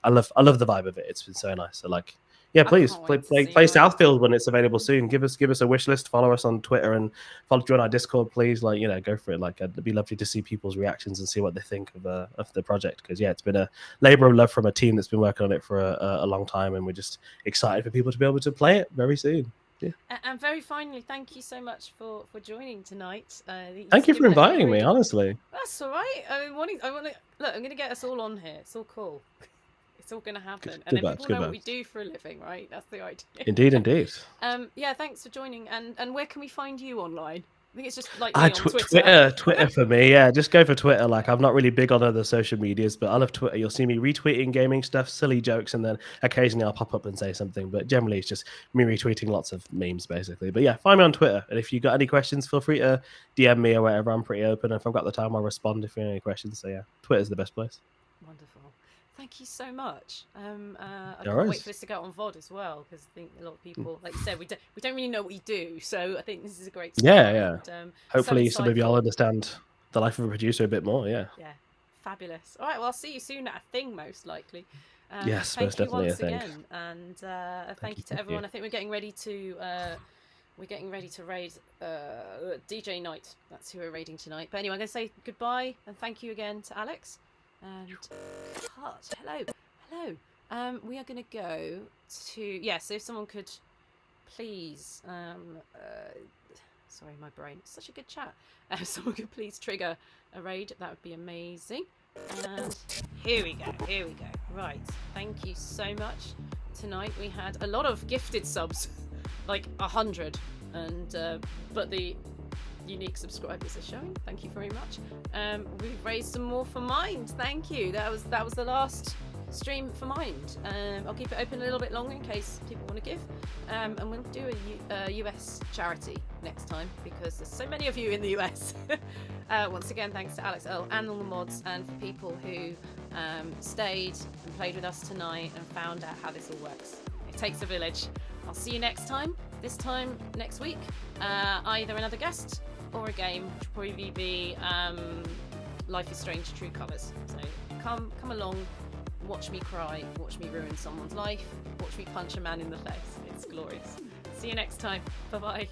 I love the vibe of it. It's been so nice. So like, yeah, please play Southfield when it's available soon. Give us a wish list. Follow us on Twitter and join our Discord, please. Like, go for it. Like, it'd be lovely to see people's reactions and see what they think of the project. Because yeah, it's been a labor of love from a team that's been working on it for a long time, and we're just excited for people to be able to play it very soon. Yeah. And very finally, thank you so much for joining tonight. Thank you for inviting me. Honestly, that's all right. I want to look. I'm going to get us all on here. It's all cool. It's all going to happen, and then people know what we do for a living, right? That's the idea. Indeed. Yeah, thanks for joining. And where can we find you online? I think it's just like Twitter for me. Yeah, just go for Twitter. Like, I'm not really big on other social medias, but I love Twitter. You'll see me retweeting gaming stuff, silly jokes, and then occasionally I'll pop up and say something. But generally, it's just me retweeting lots of memes, basically. But yeah, find me on Twitter. And if you got any questions, feel free to DM me or whatever. I'm pretty open. If I've got the time, I'll respond if you have any questions. So yeah, Twitter's the best place. Wonderful. Thank you so much. I can't wait for this to go out on VOD as well, because I think a lot of people, like you said, we don't really know what you do, so I think this is a great start. Yeah. And, hopefully some of y'all understand the life of a producer a bit more. Yeah, fabulous. All right, well, I'll see you soon at a thing, most likly. Yes, thank most you definitely once again, and thank you to everyone. I think we're getting ready to raid DJ Night. That's who we're raiding tonight. But anyway, I'm going to say goodbye and thank you again to Alex. And cut. Hello. We are going to go to so if someone could please sorry, my brain. It's such a good chat. If someone could please trigger a raid, that would be amazing. And here we go. Right. Thank you so much. Tonight we had a lot of gifted subs, like 100, and but the unique subscribers are showing. Thank you very much. We've raised some more for Mind. Thank you. That was the last stream for Mind. I'll keep it open a little bit longer in case people want to give, and we'll do a US charity next time because there's so many of you in the US. Once again, thanks to Alex, Earle, and all the mods, and for people who stayed and played with us tonight and found out how this all works. It takes a village. I'll see you next time. This time next week, either another guest or a game, which will probably be Life is Strange True Colours. So come along, watch me cry, watch me ruin someone's life, watch me punch a man in the face. It's glorious. See you next time. Bye bye.